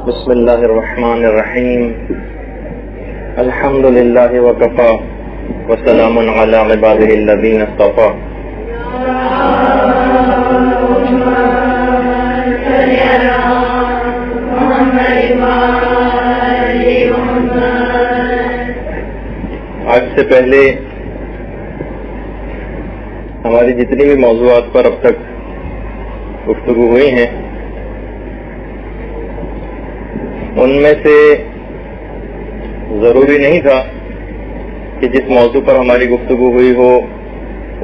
بسم اللہ الرحمن الرحیم الحمد للہ وکفا وسلام علی عبادہ الذین اصطفی. آج سے پہلے ہماری جتنی بھی موضوعات پر اب تک گفتگو ہوئی ہیں ان میں سے ضروری نہیں تھا کہ جس موضوع پر ہماری گفتگو ہوئی ہو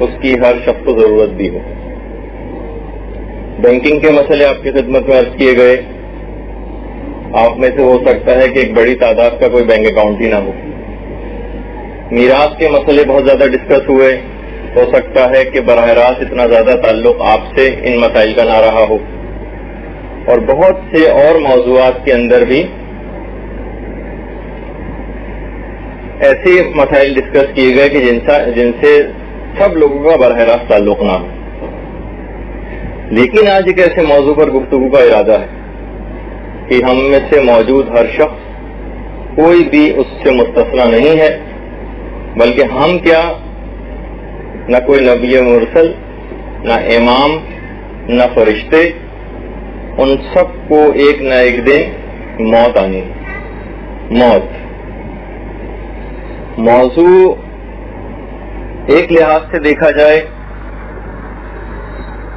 اس کی ہر شخص کو ضرورت بھی ہو. بینکنگ کے مسئلے آپ کی خدمت میں عرض کیے گئے. آپ میں سے ہو سکتا ہے کہ ایک بڑی تعداد کا کوئی بینک اکاؤنٹ ہی نہ ہو. میراث کے مسئلے بہت زیادہ ڈسکس ہوئے. ہو سکتا ہے کہ براہ راست اتنا زیادہ تعلق آپ سے ان مسائل کا نہ رہا ہو. اور بہت سے اور موضوعات کے اندر بھی ایسے مسائل ڈسکس کیے گئے کہ جن سے سب لوگوں کا براہ راست تعلق نہ ہو. لیکن آج ایک ایسے موضوع پر گفتگو کا ارادہ ہے کہ ہم میں سے موجود ہر شخص کوئی بھی اس سے مستثنا نہیں ہے، بلکہ ہم کیا نہ کوئی نبی مرسل، نہ امام، نہ فرشتے، ان سب کو ایک نہ ایک دن موت آنی. موت موضوع ایک لحاظ سے دیکھا جائے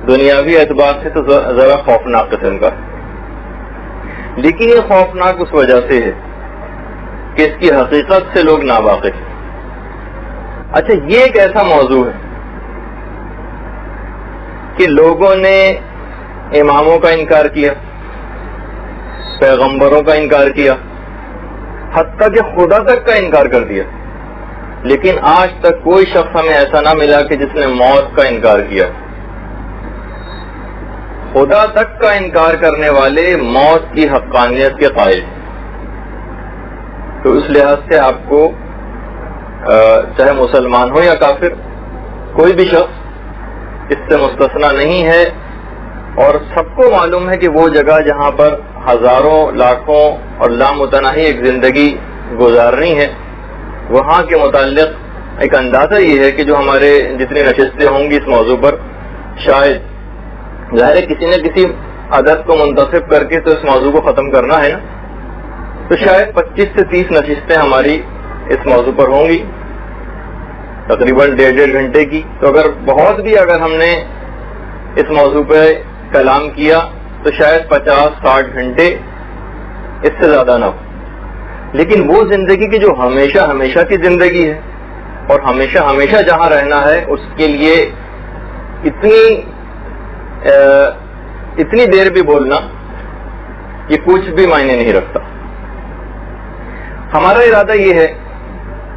دنیاوی اعتبار سے تو ذرا خوفناک قسم کا، لیکن یہ خوفناک اس وجہ سے ہے کہ اس کی حقیقت سے لوگ ناواقف ہیں. اچھا، یہ ایک ایسا موضوع ہے کہ لوگوں نے اماموں کا انکار کیا، پیغمبروں کا انکار کیا، حتیٰ کہ خدا تک کا انکار کر دیا، لیکن آج تک کوئی شخص ہمیں ایسا نہ ملا کہ جس نے موت کا انکار کیا. خدا تک کا انکار کرنے والے موت کی حقانیت کے قائل. تو اس لحاظ سے آپ کو چاہے مسلمان ہو یا کافر، کوئی بھی شخص اس سے مستثنا نہیں ہے. اور سب کو معلوم ہے کہ وہ جگہ جہاں پر ہزاروں لاکھوں اور لامتناہی ایک زندگی گزارنی ہے، وہاں کے متعلق ایک اندازہ یہ ہے کہ جو ہمارے جتنی نشستیں ہوں گی اس موضوع پر، شاید ظاہر ہے کسی نہ کسی عدد کو منتخب کر کے تو اس موضوع کو ختم کرنا ہے نا، تو شاید 25 سے 30 نشستیں ہماری اس موضوع پر ہوں گی، تقریباً 1.5 گھنٹے کی. تو اگر بہت بھی اگر ہم نے اس موضوع پہ کلام کیا تو شاید 50-60 گھنٹے، اس سے زیادہ نہ ہو. لیکن وہ زندگی کی جو ہمیشہ ہمیشہ کی زندگی ہے اور ہمیشہ ہمیشہ جہاں رہنا ہے، اس کے لیے اتنی دیر بھی بولنا یہ کچھ بھی معنی نہیں رکھتا. ہمارا ارادہ یہ ہے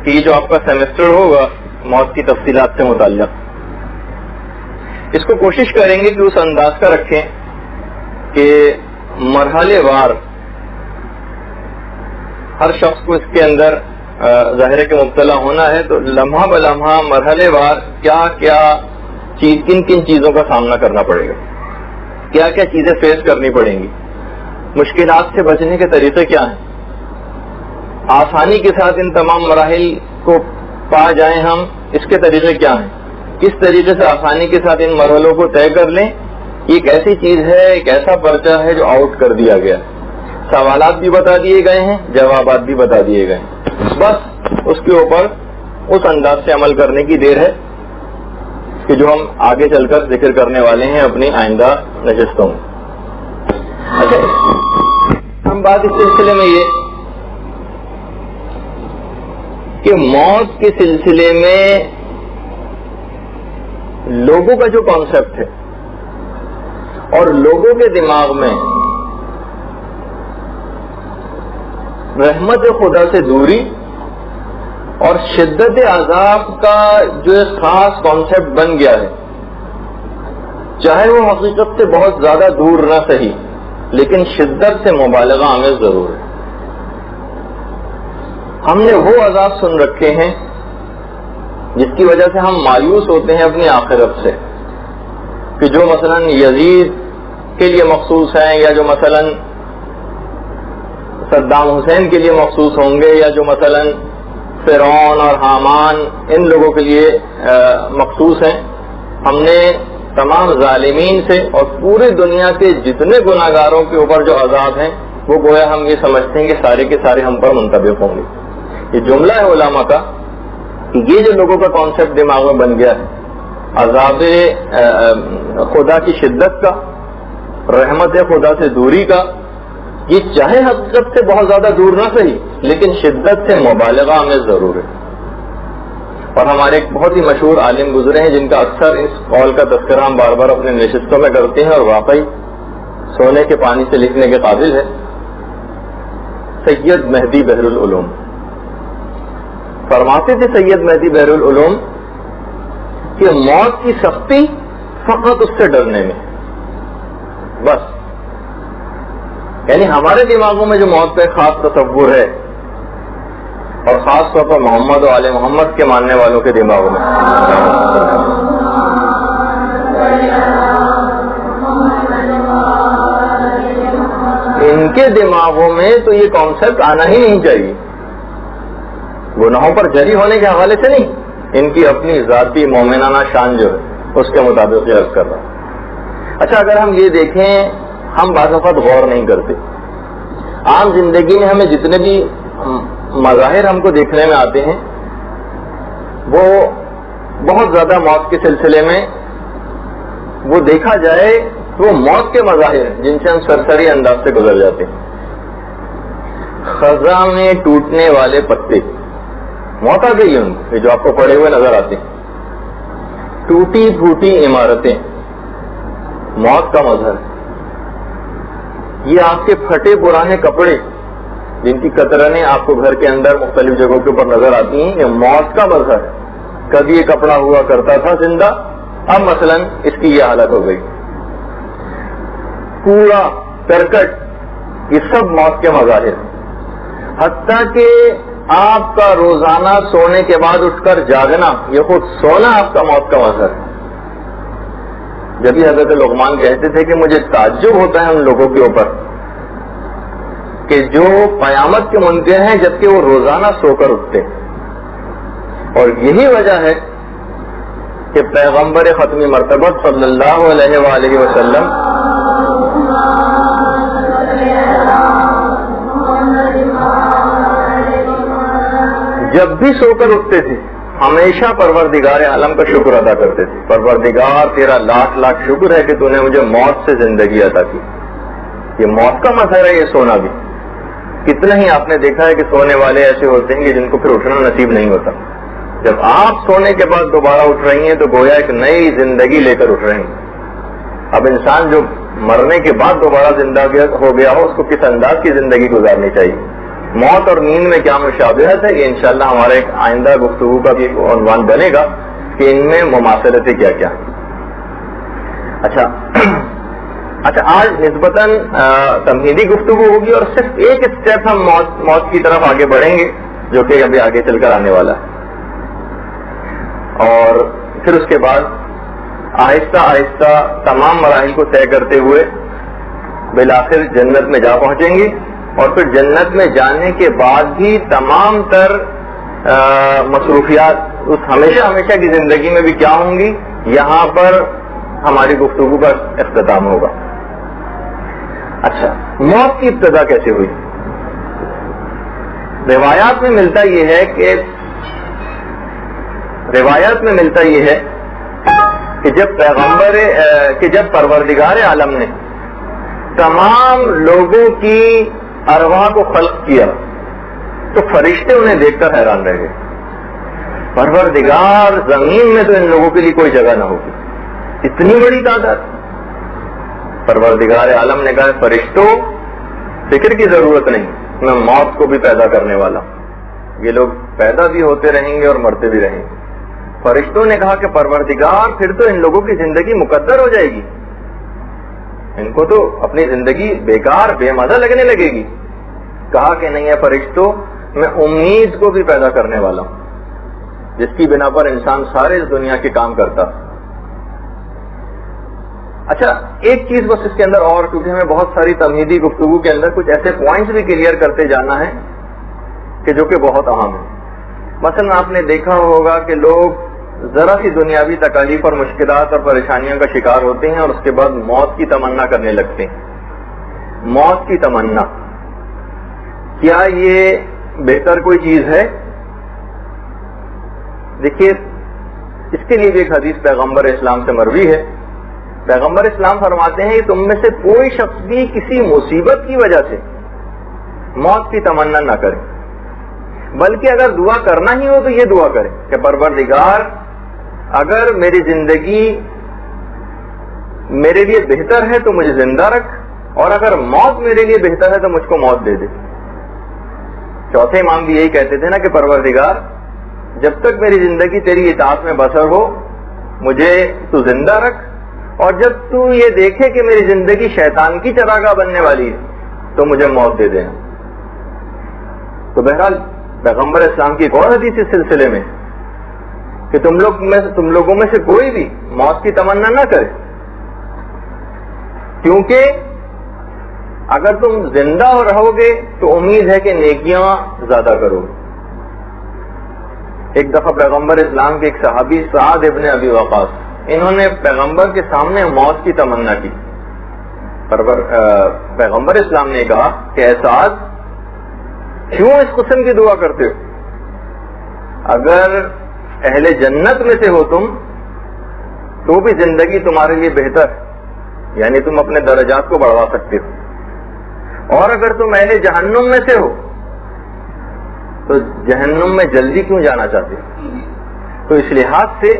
کہ یہ جو آپ کا سیمسٹر ہوگا موت کی تفصیلات سے متعلق، اس کو کوشش کریں گے کہ اس انداز کا رکھیں کہ مرحلے وار ہر شخص کو اس کے اندر ظاہر ہے کہ مبتلا ہونا ہے، تو لمحہ بلمحہ مرحلے وار کیا کیا کن کن چیزوں کا سامنا کرنا پڑے گا، کیا کیا چیزیں فیس کرنی پڑیں گی، مشکلات سے بچنے کے طریقے کیا ہیں، آسانی کے ساتھ ان تمام مراحل کو پا جائیں ہم، اس کے طریقے کیا ہیں، کس طریقے سے آسانی کے ساتھ ان مرحلوں کو طے کر لیں. یہ ایک ایسی چیز ہے، ایک ایسا پرچہ ہے جو آؤٹ کر دیا گیا. سوالات بھی بتا دیے گئے ہیں، جوابات بھی بتا دیے گئے ہیں، بس اس کے اوپر اس انداز سے عمل کرنے کی دیر ہے کہ جو ہم آگے چل کر ذکر کرنے والے ہیں اپنی آئندہ نشستوں میں. اچھا، ہم بات اس سلسلے میں یہ کہ موت کے سلسلے میں لوگوں کا جو کانسیپٹ ہے اور لوگوں کے دماغ میں رحمت خدا سے دوری اور شدت عذاب کا جو ایک خاص کانسیپٹ بن گیا ہے، چاہے وہ حقیقت سے بہت زیادہ دور نہ صحیح، لیکن شدت سے مبالغہ آمیز ضرور ہے. ہم نے وہ عذاب سن رکھے ہیں جس کی وجہ سے ہم مایوس ہوتے ہیں اپنی آخرت سے، کہ جو مثلا یزید کے لیے مخصوص ہیں، یا جو مثلا صدام حسین کے لیے مخصوص ہوں گے یا جو مثلاً فرعون اور حامان ان لوگوں کے لیے مخصوص ہیں. ہم نے تمام ظالمین سے اور پوری دنیا کے جتنے گناہگاروں کے اوپر جو عذاب ہیں وہ گویا ہم یہ سمجھتے ہیں کہ سارے کے سارے ہم پر منطبق ہوں گے. یہ جملہ ہے علماء کا کہ یہ جو لوگوں کا کانسیپٹ دماغ میں بن گیا ہے عذاب خدا کی شدت کا، رحمت خدا سے دوری کا، یہ چاہے حقیقت سے بہت زیادہ دور نہ صحیح لیکن شدت سے مبالغہ میں ضرور ہے. اور ہمارے ایک بہت ہی مشہور عالم گزرے ہیں جن کا اکثر اس قول کا تذکرہ ہم بار بار اپنے نشستوں میں کرتے ہیں اور واقعی سونے کے پانی سے لکھنے کے قابل ہے. سید مہدی بحر العلوم فرماتے تھے سید مہدی بحر العلوم کہ موت کی سختی فقط اس سے ڈرنے میں بس. یعنی ہمارے دماغوں میں جو موت کا خاص تصور ہے اور خاص طور پر محمد و آل محمد کے ماننے والوں کے دماغوں میں ان کے دماغوں میں تو یہ کانسیپٹ آنا ہی نہیں چاہیے. گناہوں پر جری ہونے کے حوالے سے نہیں، ان کی اپنی ذاتی مومنانہ شان جو ہے اس کے مطابق یہ عرض کر رہا ہوں. اچھا اگر ہم یہ دیکھیں، ہم بعض اوقات غور نہیں کرتے. عام زندگی میں ہمیں جتنے بھی مظاہر ہم کو دیکھنے میں آتے ہیں وہ بہت زیادہ موت کے سلسلے میں وہ دیکھا جائے تو وہ موت کے مظاہر جن سے ہم سرسری انداز سے گزر جاتے ہیں. خزاں میں ٹوٹنے والے پتے، موت آ گئی ان کو، جو آپ کو پڑے ہوئے نظر آتے ہیں. ٹوٹی پھوٹی عمارتیں، موت کا مظہر. یہ آپ کے پھٹے پرانے کپڑے جن کی کترنیں آپ کو گھر کے اندر مختلف جگہوں کے اوپر نظر آتی ہیں، یہ موت کا مظہر ہے. کبھی یہ کپڑا ہوا کرتا تھا زندہ، اب مثلا اس کی یہ حالت ہو گئی. کوڑا کرکٹ، یہ سب موت کے مظاہر. حتیٰ کہ آپ کا روزانہ سونے کے بعد اٹھ کر جاگنا، یہ خود سونا آپ کا موت کا مظہر ہے. جبھی حضرت لقمان کہتے تھے کہ مجھے تعجب ہوتا ہے ان لوگوں کے اوپر کہ جو قیامت کے منکر ہیں جبکہ وہ روزانہ سو کر اٹھتے ہیں. اور یہی وجہ ہے کہ پیغمبر ختمی مرتبہ صلی اللہ علیہ وآلہ وسلم جب بھی سو کر اٹھتے تھے ہمیشہ پروردگار عالم کا شکر ادا کرتے تھے. پروردگار تیرا لاکھ لاکھ شکر ہے کہ تو نے مجھے موت سے زندگی عطا کی. یہ موت کا مظہر ہے یہ سونا بھی. کتنا ہی آپ نے دیکھا ہے کہ سونے والے ایسے ہوتے ہیں کہ جن کو پھر اٹھنا نصیب نہیں ہوتا. جب آپ سونے کے بعد دوبارہ اٹھ رہی ہیں تو گویا ایک نئی زندگی لے کر اٹھ رہے ہیں. اب انسان جو مرنے کے بعد دوبارہ زندہ ہو گیا ہو اس کو کس انداز کی زندگی گزارنی چاہیے. موت اور نیند میں کیا مشابہت ہے یہ انشاءاللہ ہمارے ایک آئندہ گفتگو کا بھی عنوان بنے گا کہ ان میں مماثلتیں کیا کیا. اچھا آج نسبتاً تمہیدی گفتگو ہوگی اور صرف ایک اسٹیپ ہم موت کی طرف آگے بڑھیں گے جو کہ ابھی آگے چل کر آنے والا ہے. اور پھر اس کے بعد آہستہ آہستہ تمام مراحل کو طے کرتے ہوئے بالآخر جنت میں جا پہنچیں گے. اور پھر جنت میں جانے کے بعد بھی تمام تر مصروفیات اس ہمیشہ ہمیشہ کی زندگی میں بھی کیا ہوں گی، یہاں پر ہماری گفتگو کا اختتام ہوگا. اچھا موت کی ابتدا کیسے ہوئی؟ روایات میں ملتا یہ ہے کہ جب پروردگار عالم نے تمام لوگوں کی ارواح کو خلق کیا تو فرشتے انہیں دیکھ کر حیران رہ گئے. پروردگار زمین میں تو ان لوگوں کے لیے کوئی جگہ نہ ہوگی، اتنی بڑی تعداد. پروردگار عالم نے کہا فرشتوں فکر کی ضرورت نہیں، میں موت کو بھی پیدا کرنے والا ہوں. یہ لوگ پیدا بھی ہوتے رہیں گے اور مرتے بھی رہیں گے. فرشتوں نے کہا کہ پروردگار پھر تو ان لوگوں کی زندگی مقدر ہو جائے گی، ان کو تو اپنی زندگی بیکار بے مزہ لگنے لگے گی. کہا کہ نہیں ہے فرشتوں، میں امید کو بھی پیدا کرنے والا ہوں جس کی بنا پر انسان سارے اس دنیا کے کام کرتا. اچھا ایک چیز بس اس کے اندر اور، کیونکہ ہمیں بہت ساری تمہیدی گفتگو کے اندر کچھ ایسے پوائنٹس بھی کلیئر کرتے جانا ہے کہ جو کہ بہت اہم ہے. مثلا آپ نے دیکھا ہوگا کہ لوگ ذرا سی دنیاوی تکالیف اور مشکلات اور پریشانیوں کا شکار ہوتے ہیں اور اس کے بعد موت کی تمنا کرنے لگتے ہیں. موت کی تمنا، کیا یہ بہتر کوئی چیز ہے؟ دیکھیے اس کے لیے بھی ایک حدیث پیغمبر اسلام سے مروی ہے. پیغمبر اسلام فرماتے ہیں کہ تم میں سے کوئی شخص بھی کسی مصیبت کی وجہ سے موت کی تمنا نہ کرے، بلکہ اگر دعا کرنا ہی ہو تو یہ دعا کرے کہ پروردگار اگر میری زندگی میرے لیے بہتر ہے تو مجھے زندہ رکھ، اور اگر موت میرے لیے بہتر ہے تو مجھ کو موت دے دے. چوتھے امام بھی یہی کہتے تھے نا کہ پروردگار جب تک میری زندگی تیری اطاعت میں بسر ہو مجھے تو زندہ رکھ، اور جب تو یہ دیکھے کہ میری زندگی شیطان کی چراگاہ بننے والی ہے تو مجھے موت دے دینا. تو بہرحال پیغمبر اسلام کی ایک اور حدیث اس سلسلے میں کہ تم لوگوں میں سے کوئی بھی موت کی تمنا نہ کرے، کیونکہ اگر تم زندہ رہو گے تو امید ہے کہ نیکیاں زیادہ کرو گے. ایک دفعہ پیغمبر اسلام کے ایک صحابی سعد ابن ابی وقاص، انہوں نے پیغمبر کے سامنے موت کی تمنا کی. پیغمبر اسلام نے کہا کہ اے سعد کیوں اس قسم کی دعا کرتے ہو؟ اگر اہل جنت میں سے ہو تم تو بھی زندگی تمہارے لیے بہتر ہے، یعنی تم اپنے درجات کو بڑھوا سکتے ہو، اور اگر تم اہل جہنم میں سے ہو تو جہنم میں جلدی کیوں جانا چاہتے ہو؟ تو اس لحاظ سے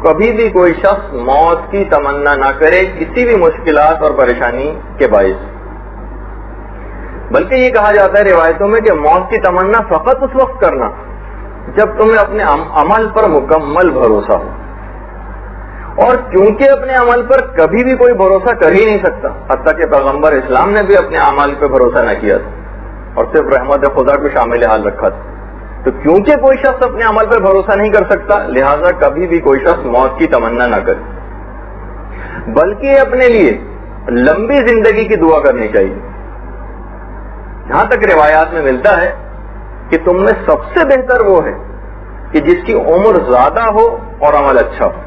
کبھی بھی کوئی شخص موت کی تمنا نہ کرے کسی بھی مشکلات اور پریشانی کے باعث. بلکہ یہ کہا جاتا ہے روایتوں میں کہ موت کی تمنا فقط اس وقت کرنا جب تمہیں اپنے عمل پر مکمل بھروسہ ہو، اور کیونکہ اپنے عمل پر کبھی بھی کوئی بھروسہ کر ہی نہیں سکتا، حتیٰ کہ پیغمبر اسلام نے بھی اپنے اعمال پہ بھروسہ نہ کیا تھا اور صرف رحمت خدا کو شامل حال رکھا تھا. تو کیونکہ کوئی شخص اپنے عمل پر بھروسہ نہیں کر سکتا لہذا کبھی بھی کوئی شخص موت کی تمنا نہ کرے، بلکہ اپنے لیے لمبی زندگی کی دعا کرنی چاہیے. جہاں تک روایات میں ملتا ہے کہ تم میں سب سے بہتر وہ ہے کہ جس کی عمر زیادہ ہو اور عمل اچھا ہو.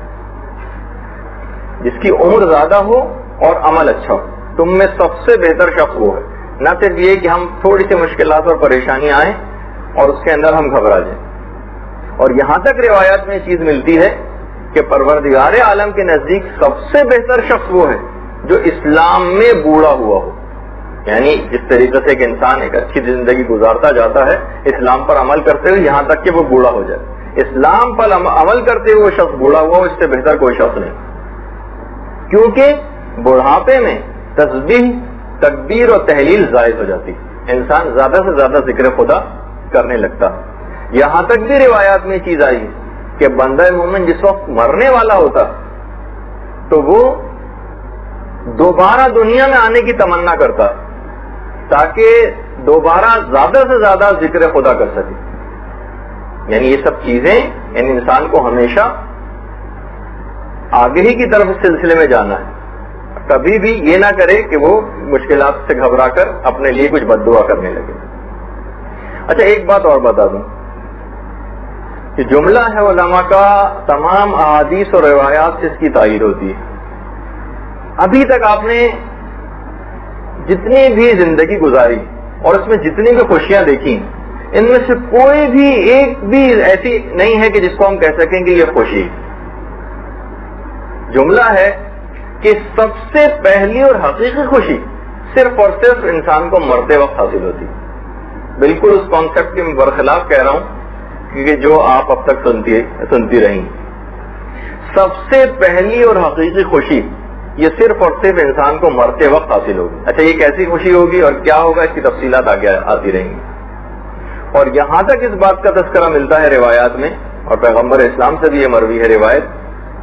جس کی عمر زیادہ ہو اور عمل اچھا ہو، تم میں سب سے بہتر شخص وہ ہے. نہ صرف یہ کہ ہم تھوڑی سی مشکلات اور پریشانیاں آئیں اور اس کے اندر ہم گھبرا جائیں. اور یہاں تک روایات میں یہ چیز ملتی ہے کہ پروردگار عالم کے نزدیک سب سے بہتر شخص وہ ہے جو اسلام میں بوڑھا ہوا ہو. یعنی جس طریقے سے ایک انسان ایک اچھی زندگی گزارتا جاتا ہے اسلام پر عمل کرتے ہوئے یہاں تک کہ وہ بوڑھا ہو جائے، اسلام پر عمل کرتے ہوئے وہ شخص بوڑھا ہوا ہو، اس سے بہتر کوئی شخص نہیں. کیونکہ بڑھاپے میں تسبیح، تکبیر اور تحلیل زائد ہو جاتی، انسان زیادہ سے زیادہ ذکر خدا کرنے لگتا. یہاں تک بھی روایات میں چیز آئی کہ بندہ مومن جس وقت مرنے والا ہوتا تو وہ دوبارہ دنیا میں آنے کی تمنا کرتا تاکہ دوبارہ زیادہ سے زیادہ ذکر خدا کر سکے. یعنی یہ سب چیزیں یعنی انسان کو ہمیشہ آگے ہی کی طرف اس سلسلے میں جانا ہے، کبھی بھی یہ نہ کرے کہ وہ مشکلات سے گھبرا کر اپنے لیے کچھ بد دعا کرنے لگے. اچھا ایک بات اور بتا دوں کہ جملہ ہے علماء کا تمام احادیث اور روایات سے اس کی تائید ہوتی ہے. ابھی تک آپ نے جتنی بھی زندگی گزاری اور اس میں جتنی بھی خوشیاں دیکھی ان میں سے کوئی بھی ایک بھی ایسی نہیں ہے کہ جس کو ہم کہہ سکیں کہ یہ خوشی. جملہ ہے کہ سب سے پہلی اور حقیقی خوشی صرف اور صرف انسان کو مرتے وقت حاصل ہوتی. بالکل اس کانسیپٹ کے برخلاف کہہ رہا ہوں کیونکہ جو آپ اب تک سنتی رہی. سب سے پہلی اور حقیقی خوشی یہ صرف اور صرف انسان کو مرتے وقت حاصل ہوگی. اچھا یہ کیسی خوشی ہوگی اور کیا ہوگا اس کی تفصیلات آگے آتی رہیں گی. اور یہاں تک اس بات کا تذکرہ ملتا ہے روایات میں اور پیغمبر اسلام سے بھی یہ مروی ہے روایت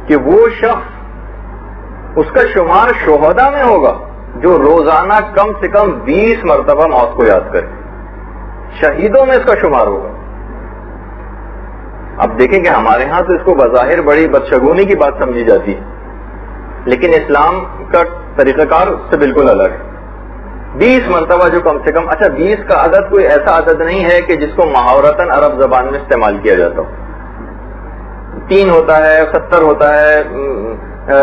کہ وہ شخص اس کا شمار شہداء میں ہوگا جو روزانہ کم سے کم 20 مرتبہ موت کو یاد کرے. شہیدوں میں اس کا شمار ہوگا. اب دیکھیں کہ ہمارے ہاں تو اس کو بظاہر بڑی بدشگونی کی بات سمجھی جاتی ہے لیکن اسلام کا طریقہ کار اس سے بالکل الگ ہے. 20 مرتبہ جو کم سے کم, اچھا 20 کا عدد کوئی ایسا عدد نہیں ہے کہ جس کو محاورتاً عرب زبان میں استعمال کیا جاتا ہو. 3 ہوتا ہے, 70 ہوتا ہے,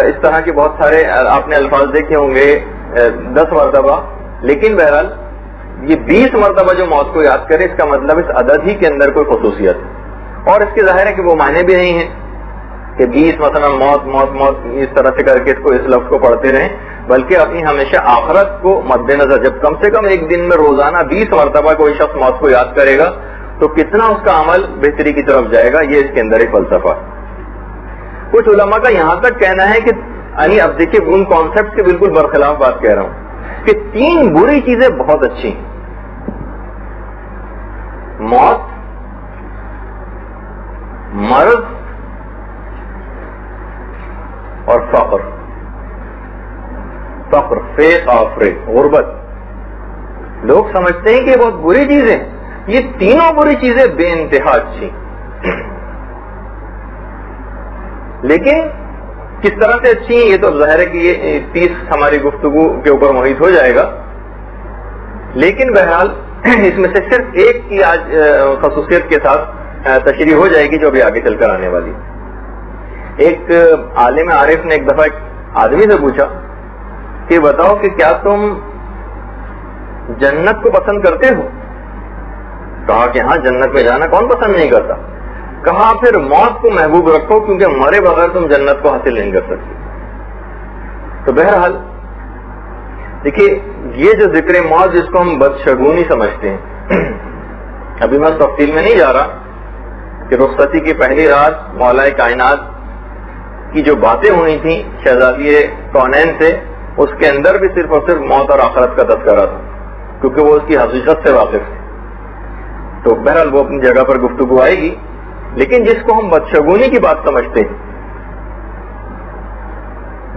اس طرح کے بہت سارے آپ نے الفاظ دیکھے ہوں گے, 10 مرتبہ. لیکن بہرحال یہ 20 مرتبہ جو موت کو یاد کرے, اس کا مطلب اس عدد ہی کے اندر کوئی خصوصیت ہے. اور اس کے ظاہر ہے کہ وہ معنی بھی نہیں ہے کہ 20 مثلا موت موت موت اس طرح سے کر کے اس لفظ کو پڑھتے رہیں, بلکہ اپنی ہمیشہ آخرت کو مد نظر, جب کم سے کم ایک دن میں روزانہ 20 مرتبہ کوئی شخص موت کو یاد کرے گا تو کتنا اس کا عمل بہتری کی طرف جائے گا. یہ اس کے اندر ایک فلسفہ. کچھ علماء کا یہاں تک کہنا ہے کہ یعنی اب دیکھیے ان کانسیپٹ کے بالکل برخلاف بات کہہ رہا ہوں کہ 3 بری چیزیں بہت اچھی ہیں: موت, مرض اور فقر. فقر, فیق, آفرے, غربت. لوگ سمجھتے ہیں کہ یہ بہت بری چیزیں, یہ تینوں بری چیزیں بے انتہا اچھی. لیکن کس طرح سے اچھی ہیں یہ تو ظاہر ہے کہ یہ 30 ہماری گفتگو کے اوپر محیط ہو جائے گا. لیکن بہرحال اس میں سے صرف ایک کی آج خصوصیت کے ساتھ تشریح ہو جائے گی جو ابھی آگے چل کر آنے والی. ایک عالم عارف نے ایک دفعہ ایک آدمی سے پوچھا کہ بتاؤ کہ کیا تم جنت کو پسند کرتے ہو؟ کہا کہ ہاں, جنت میں جانا کون پسند نہیں کرتا. کہا پھر موت کو محبوب رکھو کیونکہ مرے بغیر تم جنت کو حاصل نہیں کر سکتے. تو بہرحال دیکھیے یہ جو ذکر موت جس کو ہم بدشگونی سمجھتے ہیں, ابھی میں تفصیل میں نہیں جا رہا کہ رخصتی کی پہلی رات مولا کائنات کی جو باتیں ہوئی تھیں شہزادی کونین سے, اس کے اندر بھی صرف اور صرف موت اور آخرت کا تذکرہ تھا کیونکہ وہ اس کی حقیقت سے واقف تھے. تو بہرحال وہ اپنی جگہ پر گفتگو آئے گی. لیکن جس کو ہم بدشگونی کی بات سمجھتے ہیں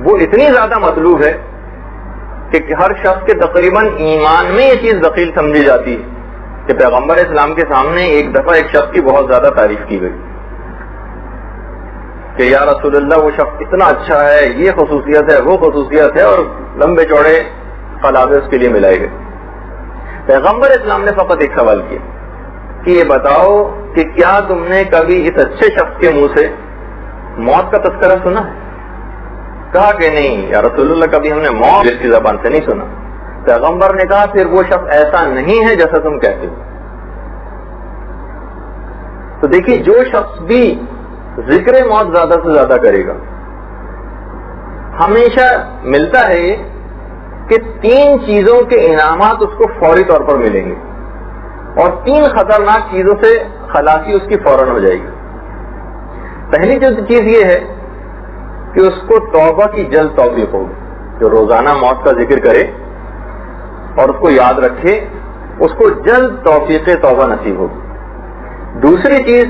وہ اتنی زیادہ مطلوب ہے کہ ہر شخص کے تقریباً ایمان میں یہ چیز دخیل سمجھی جاتی ہے کہ پیغمبر اسلام کے سامنے ایک دفعہ ایک شخص کی بہت زیادہ تعریف کی گئی کہ یا رسول اللہ وہ شخص اتنا اچھا ہے, یہ خصوصیت ہے, وہ خصوصیت ہے, اور لمبے چوڑے خلابے اس کے لیے ملائے گئے. پیغمبر اسلام نے فقط ایک سوال کیا کہ یہ بتاؤ کہ کیا تم نے کبھی اس اچھے شخص کے منہ سے موت کا تذکرہ سنا ہے؟ کہا کہ نہیں یا رسول اللہ, کبھی ہم نے موت اس کی زبان سے نہیں سنا. پیغمبر نے کہا پھر وہ شخص ایسا نہیں ہے جیسا تم کہتے ہو. تو دیکھیے جو شخص بھی ذکر موت زیادہ سے زیادہ کرے گا ہمیشہ ملتا ہے کہ 3 چیزوں کے انعامات اس کو فوری طور پر ملیں گے اور 3 خطرناک چیزوں سے خلاصی اس کی فوراً ہو جائے گی. پہلی جو چیز یہ ہے کہ اس کو توبہ کی جلد توفیق ہوگی, جو روزانہ موت کا ذکر کرے اور اس کو یاد رکھے اس کو جلد توفیق توبہ نصیب ہوگی. دوسری چیز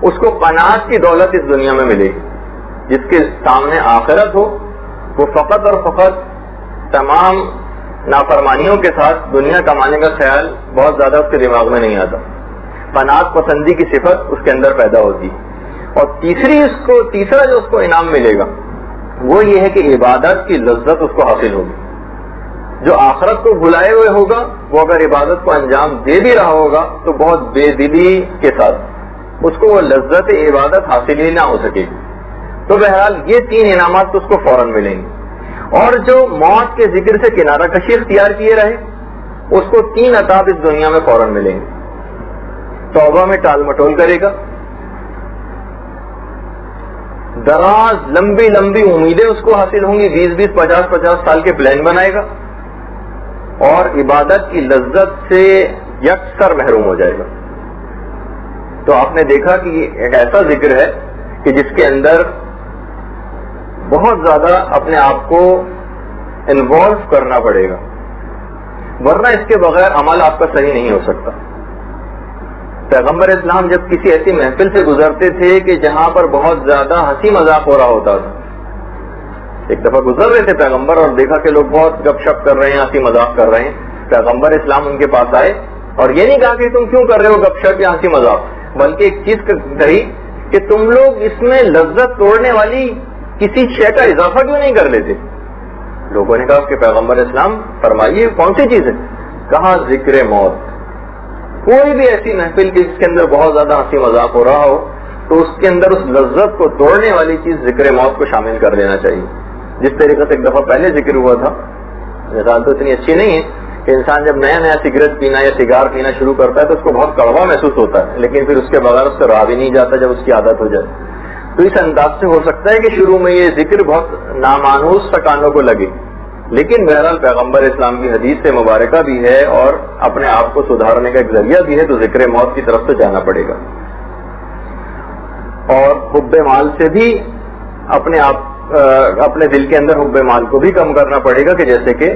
اس کو قناعت کی دولت اس دنیا میں ملے گی, جس کے سامنے آخرت ہو وہ فقط اور فقط تمام نافرمانیوں کے ساتھ دنیا کمانے کا خیال بہت زیادہ اس کے دماغ میں نہیں آتا. قناعت پسندی کی صفت اس کے اندر پیدا ہوتی. اور تیسرا جو اس کو انعام ملے گا وہ یہ ہے کہ عبادت کی لذت اس کو حاصل ہوگی. جو آخرت کو بھلائے ہوئے ہوگا وہ اگر عبادت کو انجام دے بھی رہا ہوگا تو بہت بے دلی کے ساتھ اس کو وہ لذت عبادت حاصل ہی نہ ہو سکے گی. تو بہرحال یہ 3 انعامات اس کو فوراً ملیں گے. اور جو موت کے ذکر سے کنارہ کشی اختیار کیے رہے اس کو 3 عطاب اس دنیا میں فوراً ملیں گے. توبہ میں ٹال مٹول کرے گا, دراز لمبی لمبی امیدیں اس کو حاصل ہوں گی, 20 50 سال کے پلان بنائے گا, اور عبادت کی لذت سے یکسر محروم ہو جائے گا. تو آپ نے دیکھا کہ یہ ایک ایسا ذکر ہے کہ جس کے اندر بہت زیادہ اپنے آپ کو انوالو کرنا پڑے گا, ورنہ اس کے بغیر عمل آپ کا صحیح نہیں ہو سکتا. پیغمبر اسلام جب کسی ایسی محفل سے گزرتے تھے کہ جہاں پر بہت زیادہ ہنسی مذاق ہو رہا ہوتا تھا, ایک دفعہ گزر رہے تھے پیغمبر اور دیکھا کہ لوگ بہت گپ شپ کر رہے ہیں, ہنسی مذاق کر رہے ہیں. پیغمبر اسلام ان کے پاس آئے اور یہ نہیں کہا کہ تم کیوں کر رہے ہو گپ شپ یا ہنسی مذاق, بلکہ ایک چیز کہی کہ تم لوگ اس میں لذت توڑنے والی کسی شے کا اضافہ کیوں نہیں کر لیتے؟ لوگوں نے کہا کہ پیغمبر اسلام فرمائیے کون سی چیز ہے؟ کہا ذکر موت. کوئی بھی ایسی محفل جس کے اندر بہت زیادہ ہنسی مذاق ہو رہا ہو تو اس کے اندر اس لذت کو توڑنے والی چیز ذکر موت کو شامل کر دینا چاہیے. جس طریقے سے ایک دفعہ پہلے ذکر ہوا تھا، مثال تو اتنی اچھی نہیں ہے کہ انسان جب نیا نیا سگریٹ پینا یا سگار پینا شروع کرتا ہے تو اس کو بہت کڑوا محسوس ہوتا ہے، لیکن پھر اس کے بغیر اس سے رہا بھی نہیں جاتا جب اس کی عادت ہو جائے. تو اس انداز سے ہو سکتا ہے کہ شروع میں یہ ذکر بہت نامانوس سا کانوں کو لگے، لیکن بہرحال پیغمبر اسلام کی حدیث سے مبارکہ بھی ہے اور اپنے آپ کو سدھارنے کا ایک ذریعہ بھی ہے، تو ذکر موت کی طرف سے جانا پڑے گا. اور حب مال سے بھی اپنے دل کے اندر حب مال کو بھی کم کرنا پڑے گا، کہ جیسے کہ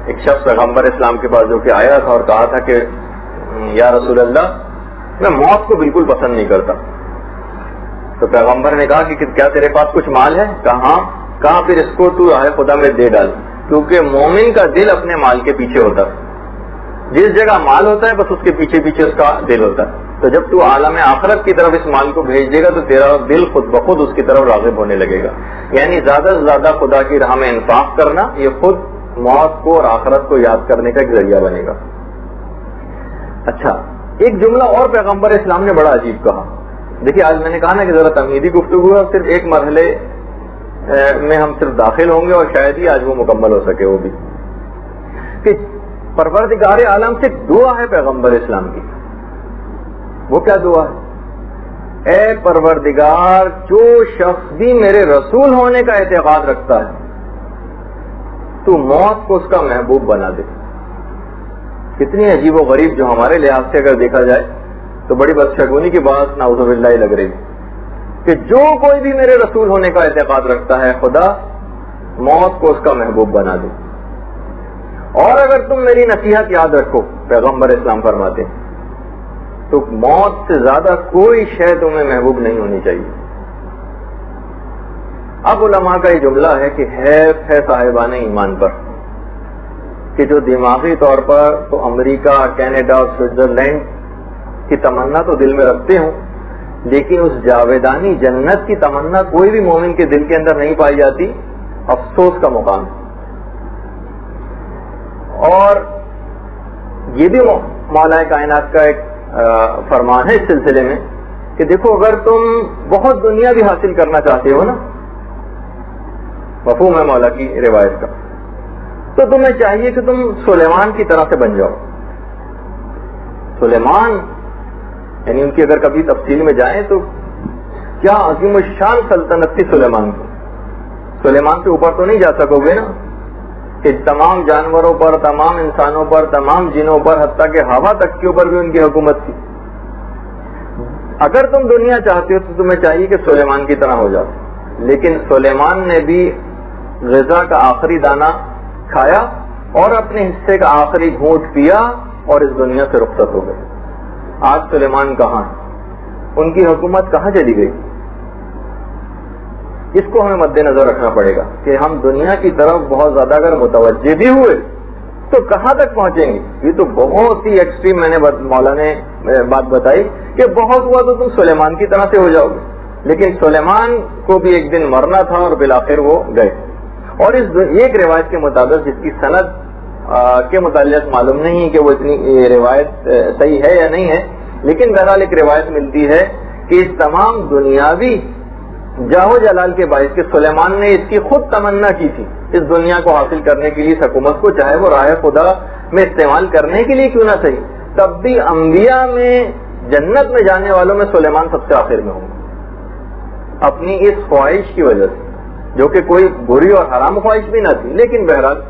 ایک شخص پیغمبر اسلام کے پاس جو کہ آیا تھا اور کہا تھا کہ یا رسول اللہ میں موت کو بالکل پسند نہیں کرتا. تو پیغمبر نے کہا کہ کیا تیرے پاس کچھ مال ہے؟ کہا پھر اس کو تو راہ خدا میں دے ڈال، کیونکہ مومن کا دل اپنے مال کے پیچھے ہوتا ہے. جس جگہ مال ہوتا ہے بس اس کے پیچھے پیچھے اس کا دل ہوتا ہے. تو جب تو عالم آخرت کی طرف اس مال کو بھیج دے گا تو تیرا دل خود بخود اس کی طرف راغب ہونے لگے گا. یعنی زیادہ سے زیادہ خدا کی راہ میں انفاق کرنا یہ خود موت کو اور آخرت کو یاد کرنے کا ایک ذریعہ بنے گا. اچھا، ایک جملہ اور پیغمبر اسلام نے بڑا عجیب کہا. دیکھیے آج میں نے کہا نا کہ ذرا تمہیدی گفتگو ہے، صرف ایک مرحلے میں ہم صرف داخل ہوں گے اور شاید ہی آج وہ مکمل ہو سکے. وہ بھی کہ پروردگار عالم سے دعا ہے پیغمبر اسلام کی. وہ کیا دعا ہے؟ اے پروردگار، جو شخص بھی میرے رسول ہونے کا اعتقاد رکھتا ہے تو موت کو اس کا محبوب بنا دے. کتنی عجیب و غریب، جو ہمارے لحاظ سے اگر دیکھا جائے تو بڑی بدشگونی کی بات نعوذ باللہ لگ رہی کہ جو کوئی بھی میرے رسول ہونے کا اعتقاد رکھتا ہے خدا موت کو اس کا محبوب بنا دے. اور اگر تم میری نصیحت یاد رکھو، پیغمبر اسلام فرماتے ہیں، تو موت سے زیادہ کوئی شے تمہیں محبوب نہیں ہونی چاہیے. اب علماء کا یہ جملہ ہے کہ حیف ہے صاحبان ایمان پر کہ جو دماغی طور پر تو امریکہ، کینیڈا اور سوئٹزرلینڈ کی تمنا تو دل میں رکھتے ہوں، لیکن اس جاویدانی جنت کی تمنا کوئی بھی مومن کے دل کے اندر نہیں پائی جاتی. افسوس کا مقام. اور یہ بھی مولا کائنات کا ایک فرمان ہے اس سلسلے میں کہ دیکھو، اگر تم بہت دنیا بھی حاصل کرنا چاہتے ہو نا، مفہوم ہے مولا کی روایت کا، تو تمہیں چاہیے کہ تم سلیمان کی طرح سے بن جاؤ. سلیمان یعنی ان کی اگر کبھی تفصیل میں جائیں تو کیا عظیم الشان سلطنت تھی سلیمان کی. سلیمان سے اوپر تو نہیں جا سکو گے نا کہ تمام جانوروں پر، تمام انسانوں پر، تمام جنوں پر، حتیٰ کہ ہوا تک کے اوپر بھی ان کی حکومت تھی. اگر تم دنیا چاہتے ہو تو تمہیں چاہیے کہ سلیمان کی طرح ہو جاؤ. لیکن سلیمان نے بھی غذا کا آخری دانہ کھایا اور اپنے حصے کا آخری گھونٹ پیا اور اس دنیا سے رخصت ہو گئے. آج سلیمان کہاں ہے؟ ان کی حکومت کہاں چلی گئی؟ اس کو ہمیں مد نظر رکھنا پڑے گا کہ ہم دنیا کی طرف بہت زیادہ اگر متوجہ بھی ہوئے تو کہاں تک پہنچیں گے. یہ تو بہت ہی ایکسٹریم میں نے مولا نے بات بتائی کہ بہت ہوا تو تم سلیمان کی طرح سے ہو جاؤ گے. لیکن سلیمان کو بھی ایک دن مرنا تھا اور بالآخر وہ گئے. اور اس ایک روایت کے مطابق، جس کی سند کے متعلق معلوم نہیں کہ وہ اتنی روایت صحیح ہے یا نہیں ہے، لیکن بہرحال ایک روایت ملتی ہے کہ اس تمام دنیاوی جاہو جلال کے باعث کہ سلیمان نے اس کی خود تمنا کی تھی اس دنیا کو حاصل کرنے کے لیے، اس حکومت کو، چاہے وہ راہ خدا میں استعمال کرنے کے لیے کیوں نہ صحیح، تب بھی انبیاء میں جنت میں جانے والوں میں سلیمان سب سے آخر میں ہوں گے. اپنی اس خواہش کی وجہ سے، جو کہ کوئی بری اور حرام خواہش بھی نہ تھی، لیکن بہرحال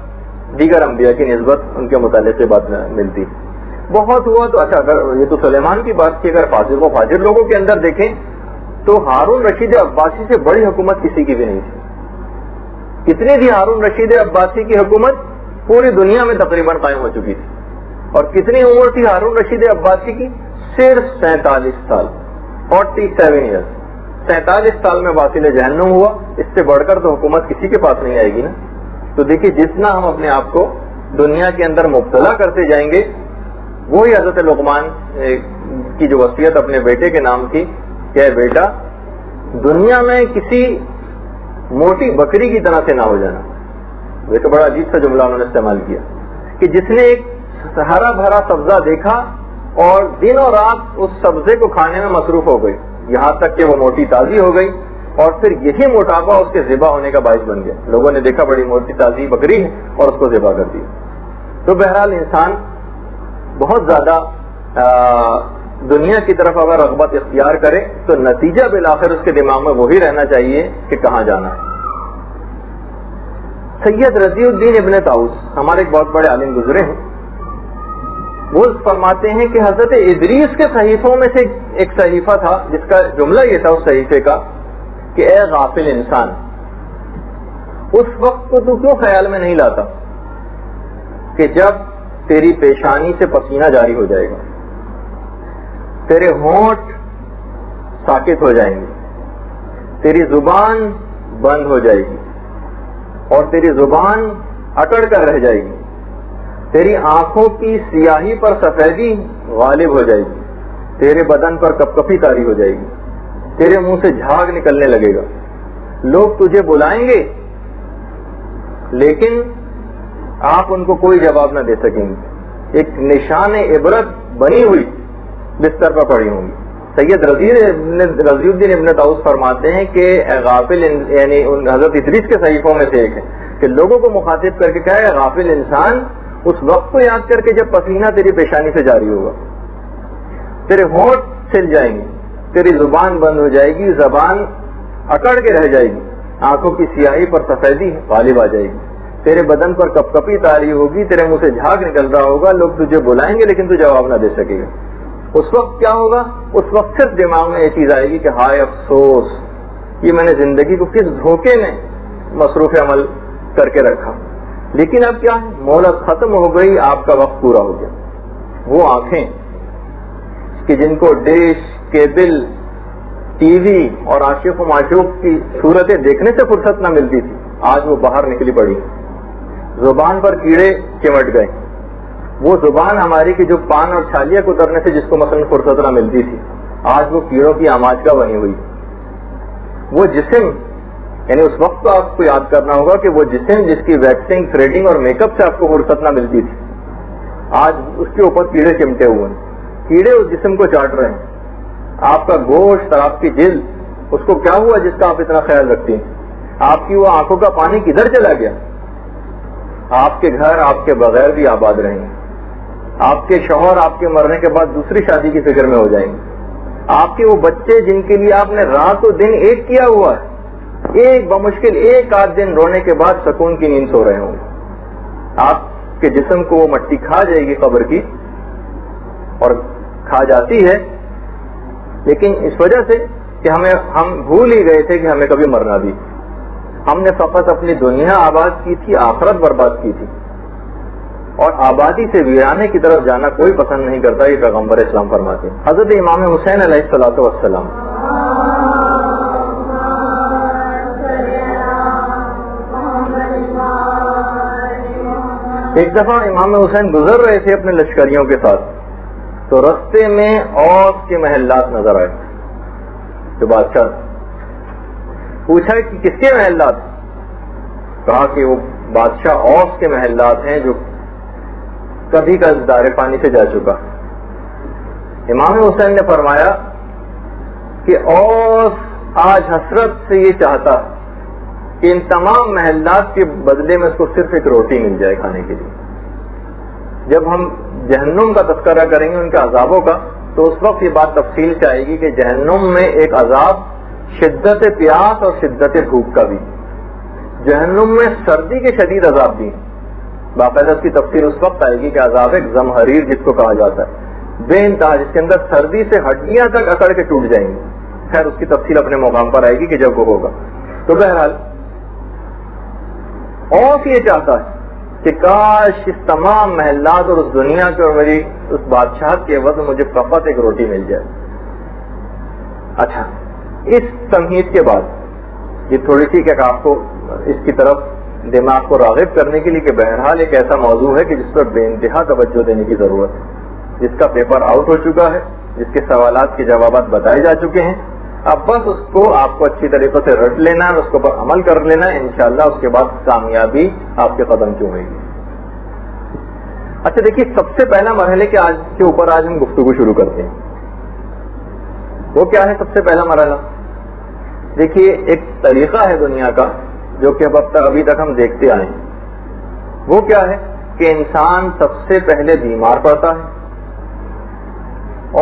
دیگر انبیاء کی نسبت ان کے متعلق سے بات ملتی. بہت ہوا تو اچھا، اگر یہ تو سلیمان کی بات کی، اگر فاجر و فاجر لوگوں کے اندر دیکھیں تو ہارون رشید عباسی سے بڑی حکومت کسی کی بھی نہیں تھی. کتنی تھی ہارون رشید عباسی کی حکومت؟ پوری دنیا میں تقریباً قائم ہو چکی تھی. اور کتنی عمر تھی ہارون رشید عباسی کی؟ صرف 47 سال، 47 ایئرس. 47 سال میں باطل جہنم ہوا. اس سے بڑھ کر تو حکومت کسی کے پاس نہیں آئے گی نا. تو دیکھیے، جتنا ہم اپنے آپ کو دنیا کے اندر مبتلا کرتے جائیں گے، وہی حضرت لقمان کی جو وصیت اپنے بیٹے کے نام تھی کہ بیٹا، دنیا میں کسی موٹی بکری کی طرح سے نہ ہو جانا. یہ تو بڑا عجیب سا جملہ انہوں نے استعمال کیا کہ جس نے ایک ہرا بھرا سبزہ دیکھا اور دن اور رات اس سبزے کو کھانے میں مصروف ہو گئی یہاں تک کہ وہ موٹی تازی ہو گئی اور پھر یہی موٹاپا اس کے ذبح ہونے کا باعث بن گیا. لوگوں نے دیکھا بڑی موٹی تازی بکری ہے اور اس کو ذبح کر دیا. تو بہرحال انسان بہت زیادہ دنیا کی طرف اگر رغبت اختیار کرے تو نتیجہ بالآخر اس کے دماغ میں وہی رہنا چاہیے کہ کہاں جانا ہے. سید رضی الدین ابن طاؤس ہمارے ایک بہت بڑے عالم گزرے ہیں. وہ فرماتے ہیں کہ حضرت ادریس کے صحیفوں میں سے ایک صحیفہ تھا جس کا جملہ یہ تھا اس صحیفے کا کہ اے غافل انسان، اس وقت کو تو کیوں خیال میں نہیں لاتا کہ جب تیری پیشانی سے پسینہ جاری ہو جائے گا، تیرے ہونٹ ساکت ہو جائیں گے، تیری زبان بند ہو جائے گی اور تیری زبان اکڑ کر رہ جائے گی، تیری آنکھوں کی سیاہی پر سفیدی غالب ہو جائے گی، تیرے بدن پر کپکپی طاری ہو جائے گی، تیرے منہ سے جھاگ نکلنے لگے گا، لوگ تجھے بلائیں گے لیکن آپ ان کو کوئی جواب نہ دے سکیں گے، ایک نشان عبرت بنی ہوئی بستر پر پڑی ہوں گی. سید رضی الدین ابن طاؤس فرماتے ہیں کہ غافل یعنی حضرت ادریس کے صحیفوں میں سے ایک ہے کہ لوگوں کو مخاطب کر کے کہا ہے غافل انسان، اس وقت کو یاد کر کے جب پسینہ تیری پیشانی سے جاری ہوگا، تیرے ہونٹ سل جائیں گے، تیری زبان بند ہو جائے گی، زبان اکڑ کے رہ جائے گی، آنکھوں کی سیاہی پر سفیدی غالب آ جائے گی، تیرے بدن پر کپکپی طاری ہوگی، تیرے منہ سے جھاگ نکل رہا ہوگا، لوگ تجھے بلائیں گے لیکن تو جواب نہ دے سکے گا. اس وقت کیا ہوگا؟ اس وقت صرف دماغ میں یہ چیز آئے گی کہ ہائے افسوس، یہ میں نے زندگی کو کس دھوکے میں مصروف عمل کر کے رکھا. لیکن اب کیا ہے؟ مہلت ختم ہو گئی، آپ کا وقت پورا ہو گیا. وہ آنکھیں کہ جن کو ڈش، کیبل، ٹی وی اور عاشق و معشوق کی صورتیں دیکھنے سے فرصت نہ ملتی تھی، آج وہ باہر نکلی پڑی. زبان پر کیڑے چمٹ گئے. وہ زبان ہماری کی جو پان اور چھالیاں کترنے سے جس کو مثلا فرصت نہ ملتی تھی، آج وہ کیڑوں کی آماجگاہ بنی ہوئی. وہ جسم یعنی اس وقت تو آپ کو یاد کرنا ہوگا کہ وہ جسم جس کی ویکسنگ، تھریڈنگ اور میک اپ سے آپ کو فرصت نہ ملتی تھی، آج اس کے اوپر کیڑے چمٹے ہوئے ہیں. کیڑے اس جسم کو چاٹ رہے ہیں. آپ کا گوشت اور آپ کی جلد، اس کو کیا ہوا جس کا آپ اتنا خیال رکھتی ہیں؟ آپ کی وہ آنکھوں کا پانی کدھر چلا گیا؟ آپ کے گھر آپ کے بغیر بھی آباد رہیں گے. آپ کے شوہر آپ کے مرنے کے بعد دوسری شادی کی فکر میں ہو جائیں گے. آپ کے وہ بچے جن کے لیے آپ نے رات و دن ایک کیا ہوا ہے، ایک بمشکل ایک آدھ دن رونے کے بعد سکون کی نیند سو رہے ہوں گے. آپ کے جسم کو وہ مٹی کھا جائے گی قبر کی، اور کھا جاتی ہے، لیکن اس وجہ سے کہ ہم بھول ہی گئے تھے کہ ہمیں کبھی مرنا بھی. ہم نے فقط اپنی دنیا آباد کی تھی، آخرت برباد کی تھی، اور آبادی سے ویرانے کی طرف جانا کوئی پسند نہیں کرتا. یہ پیغمبر اسلام فرماتے ہیں. حضرت امام حسین علیہ الصلوۃ والسلام ایک دفعہ امام حسین گزر رہے تھے اپنے لشکریوں کے ساتھ، تو رستے میں اوس کے محلات نظر آئے. جو بادشاہ پوچھا کہ کس کے محلات؟ کہا کہ وہ بادشاہ اوس کے محلات ہیں جو کبھی کا دار پانی سے جا چکا. امام حسین نے فرمایا کہ اوس آج حسرت سے یہ چاہتا کہ ان تمام محلات کے بدلے میں اس کو صرف ایک روٹی مل جائے کھانے کے لیے. جب ہم جہنم کا تذکرہ کریں گے ان کے عذابوں کا، تو اس وقت یہ بات تفصیل سے آئے گی کہ جہنم میں ایک عذاب شدت پیاس اور شدت بھوک کا بھی. جہنم میں سردی کے شدید عذاب بھی، باقاعدہ اس کی تفصیل اس وقت آئے گی کہ عذاب ایک زمہریر جس کو کہا جاتا ہے، بے انتہا، جس کے اندر سردی سے ہڈیاں تک اکڑ کے ٹوٹ جائیں گی. خیر اس کی تفصیل اپنے مقام پر آئے گی کہ جب وہ ہوگا. تو بہرحال اوس یہ چاہتا ہے کہ کاش اس تمام محلات اور اس دنیا کے اور میری اس بادشاہت کے عوض مجھے فقط ایک روٹی مل جائے. اچھا، اس تمہید کے بعد یہ تھوڑی سی کہ آپ کو اس کی طرف دماغ کو راغب کرنے کے لیے کہ بہرحال ایک ایسا موضوع ہے کہ جس پر بے انتہا توجہ دینے کی ضرورت ہے، جس کا پیپر آؤٹ ہو چکا ہے، جس کے سوالات کے جوابات بتائے جا چکے ہیں، اب بس اس کو آپ کو اچھی طریقے سے رٹ لینا ہے، اس کے اوپر عمل کر لینا ہے، انشاءاللہ اس کے بعد کامیابی آپ کے قدم چومے گی۔ اچھا دیکھیے، سب سے پہلا مرحلے کے اوپر آج ہم گفتگو شروع کرتے ہیں۔ وہ کیا ہے سب سے پہلا مرحلہ؟ دیکھیے، ایک طریقہ ہے دنیا کا جو کہ ابھی تک ہم دیکھتے آئے ہیں۔ وہ کیا ہے کہ انسان سب سے پہلے بیمار پڑتا ہے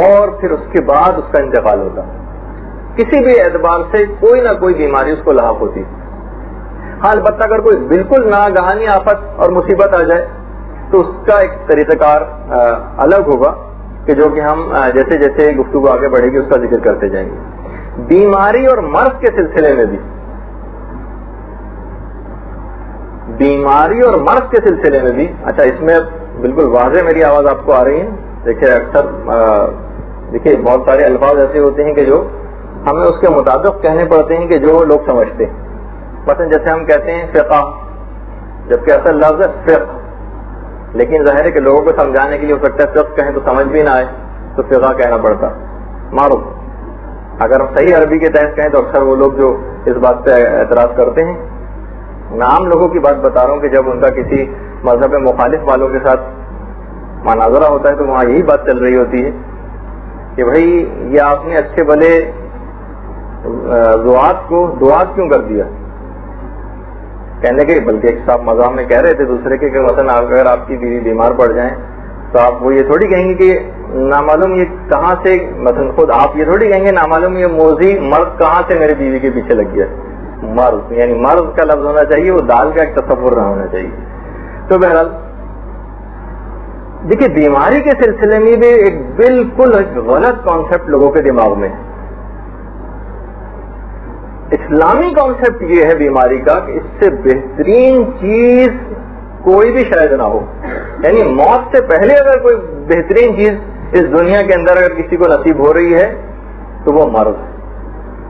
اور پھر اس کے بعد اس کا انتقال ہوتا ہے۔ کسی بھی اعتبار سے کوئی نہ کوئی بیماری اس کو لاحق ہوتی ہے۔ ہاں، البتہ اگر کوئی بالکل ناگہانی آفت اور مصیبت آ جائے تو اس کا ایک طریقہ کار الگ ہوگا کہ جو کہ ہم جیسے جیسے گفتگو آگے بڑھے گی اس کا ذکر کرتے جائیں گے۔ بیماری اور مرض کے سلسلے میں بھی اچھا، اس میں بالکل واضح میری آواز آپ کو آ رہی ہے؟ دیکھیے، اکثر بہت سارے الفاظ ایسے ہوتے ہیں کہ جو ہمیں اس کے مطابق کہنے پڑتے ہیں کہ جو لوگ سمجھتے ہیں۔ مثلا جیسے ہم کہتے ہیں فقہ، جبکہ اصل لفظ ہے فقہ، لیکن ظاہر ہے کہ لوگوں کو سمجھانے کے لیے ہو سکتا ہے فقہ کہیں تو سمجھ بھی نہ آئے تو فقہ کہنا پڑتا۔ معروف، اگر ہم صحیح عربی کے تحت کہیں تو اکثر وہ لوگ جو اس بات پہ اعتراض کرتے ہیں، میں عام لوگوں کی بات بتا رہا ہوں کہ جب ان کا کسی مذہب مخالف والوں کے ساتھ مناظرہ ہوتا ہے تو وہاں یہی بات چل رہی ہوتی ہے کہ بھائی یہ آپ نے اچھے بھلے دعات کو دعات کیوں کر دیا؟ کہنے کے بلکہ ایک صاحب مذاق میں کہہ رہے تھے دوسرے کے کہ مثلا اگر آپ کی بیوی بیمار پڑ جائیں تو آپ وہ یہ تھوڑی کہیں گے کہ نامعلوم یہ کہاں سے، مثلا خود آپ یہ تھوڑی کہیں گے نامعلوم یہ موذی مرض کہاں سے میری بیوی کے پیچھے لگ گیا۔ مرض یعنی مرض کا لفظ ہونا چاہیے، وہ دال کا ایک تصور نہ ہونا چاہیے۔ تو بہرحال دیکھیے، بیماری کے سلسلے میں بھی ایک بالکل غلط کانسیپٹ لوگوں کے دماغ میں ہے۔ اسلامی کانسیپٹ یہ ہے بیماری کا کہ اس سے بہترین چیز کوئی بھی شاید نہ ہو، یعنی موت سے پہلے اگر کوئی بہترین چیز اس دنیا کے اندر اگر کسی کو نصیب ہو رہی ہے تو وہ مرض،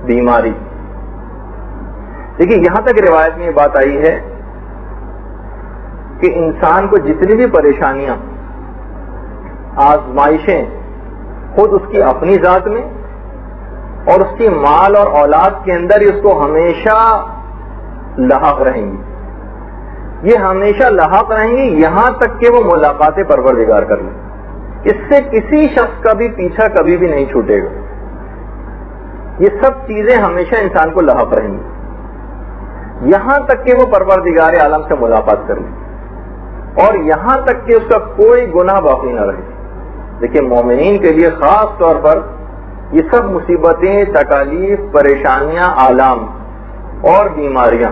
بیماری۔ دیکھیے، یہاں تک روایت میں یہ بات آئی ہے کہ انسان کو جتنی بھی پریشانیاں، آزمائشیں خود اس کی اپنی ذات میں اور اس کی مال اور اولاد کے اندر ہی اس کو ہمیشہ لاحق رہیں گی، یہ ہمیشہ لاحق رہیں گی یہاں تک کہ وہ ملاقات پروردگار کر لیں۔ اس سے کسی شخص کا بھی پیچھا کبھی بھی نہیں چھوٹے گا۔ یہ سب چیزیں ہمیشہ انسان کو لاحق رہیں گی یہاں تک کہ وہ پروردگار عالم سے ملاقات کر لیں اور یہاں تک کہ اس کا کوئی گناہ باقی نہ رہے۔ دیکھیے، مومنین کے لیے خاص طور پر یہ سب مصیبتیں، تکالیف، پریشانیاں، آلام اور بیماریاں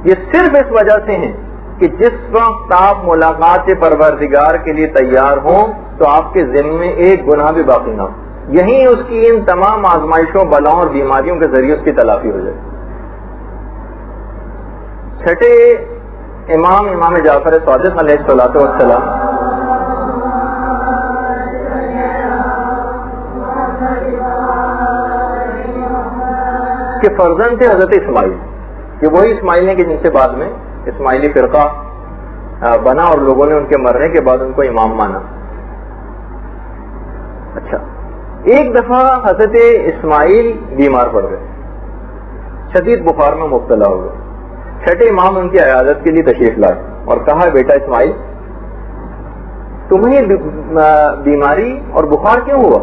یہ صرف اس وجہ سے ہیں کہ جس وقت آپ ملاقات پروردگار کے لیے تیار ہوں تو آپ کے ذمے میں ایک گناہ بھی باقی نہ ہو، یہیں اس کی ان تمام آزمائشوں، بلاؤں اور بیماریوں کے ذریعے اس کی تلافی ہو جائے۔ چھٹے امام جعفر صادق علیہ الصلوۃ والسلام کے فرزند تھے حضرت اسماعیل، کہ وہی اسماعیل ہیں کہ جن سے بعد میں اسماعیلی فرقہ بنا اور لوگوں نے ان کے مرنے کے بعد ان کو امام مانا۔ اچھا، ایک دفعہ حضرت اسماعیل بیمار پڑ گئے، شدید بخار میں مبتلا ہو گئے۔ چھٹے امام ان کی عیادت کے لیے تشریف لائے اور کہا، بیٹا اسماعیل، تمہیں بیماری اور بخار کیوں ہوا؟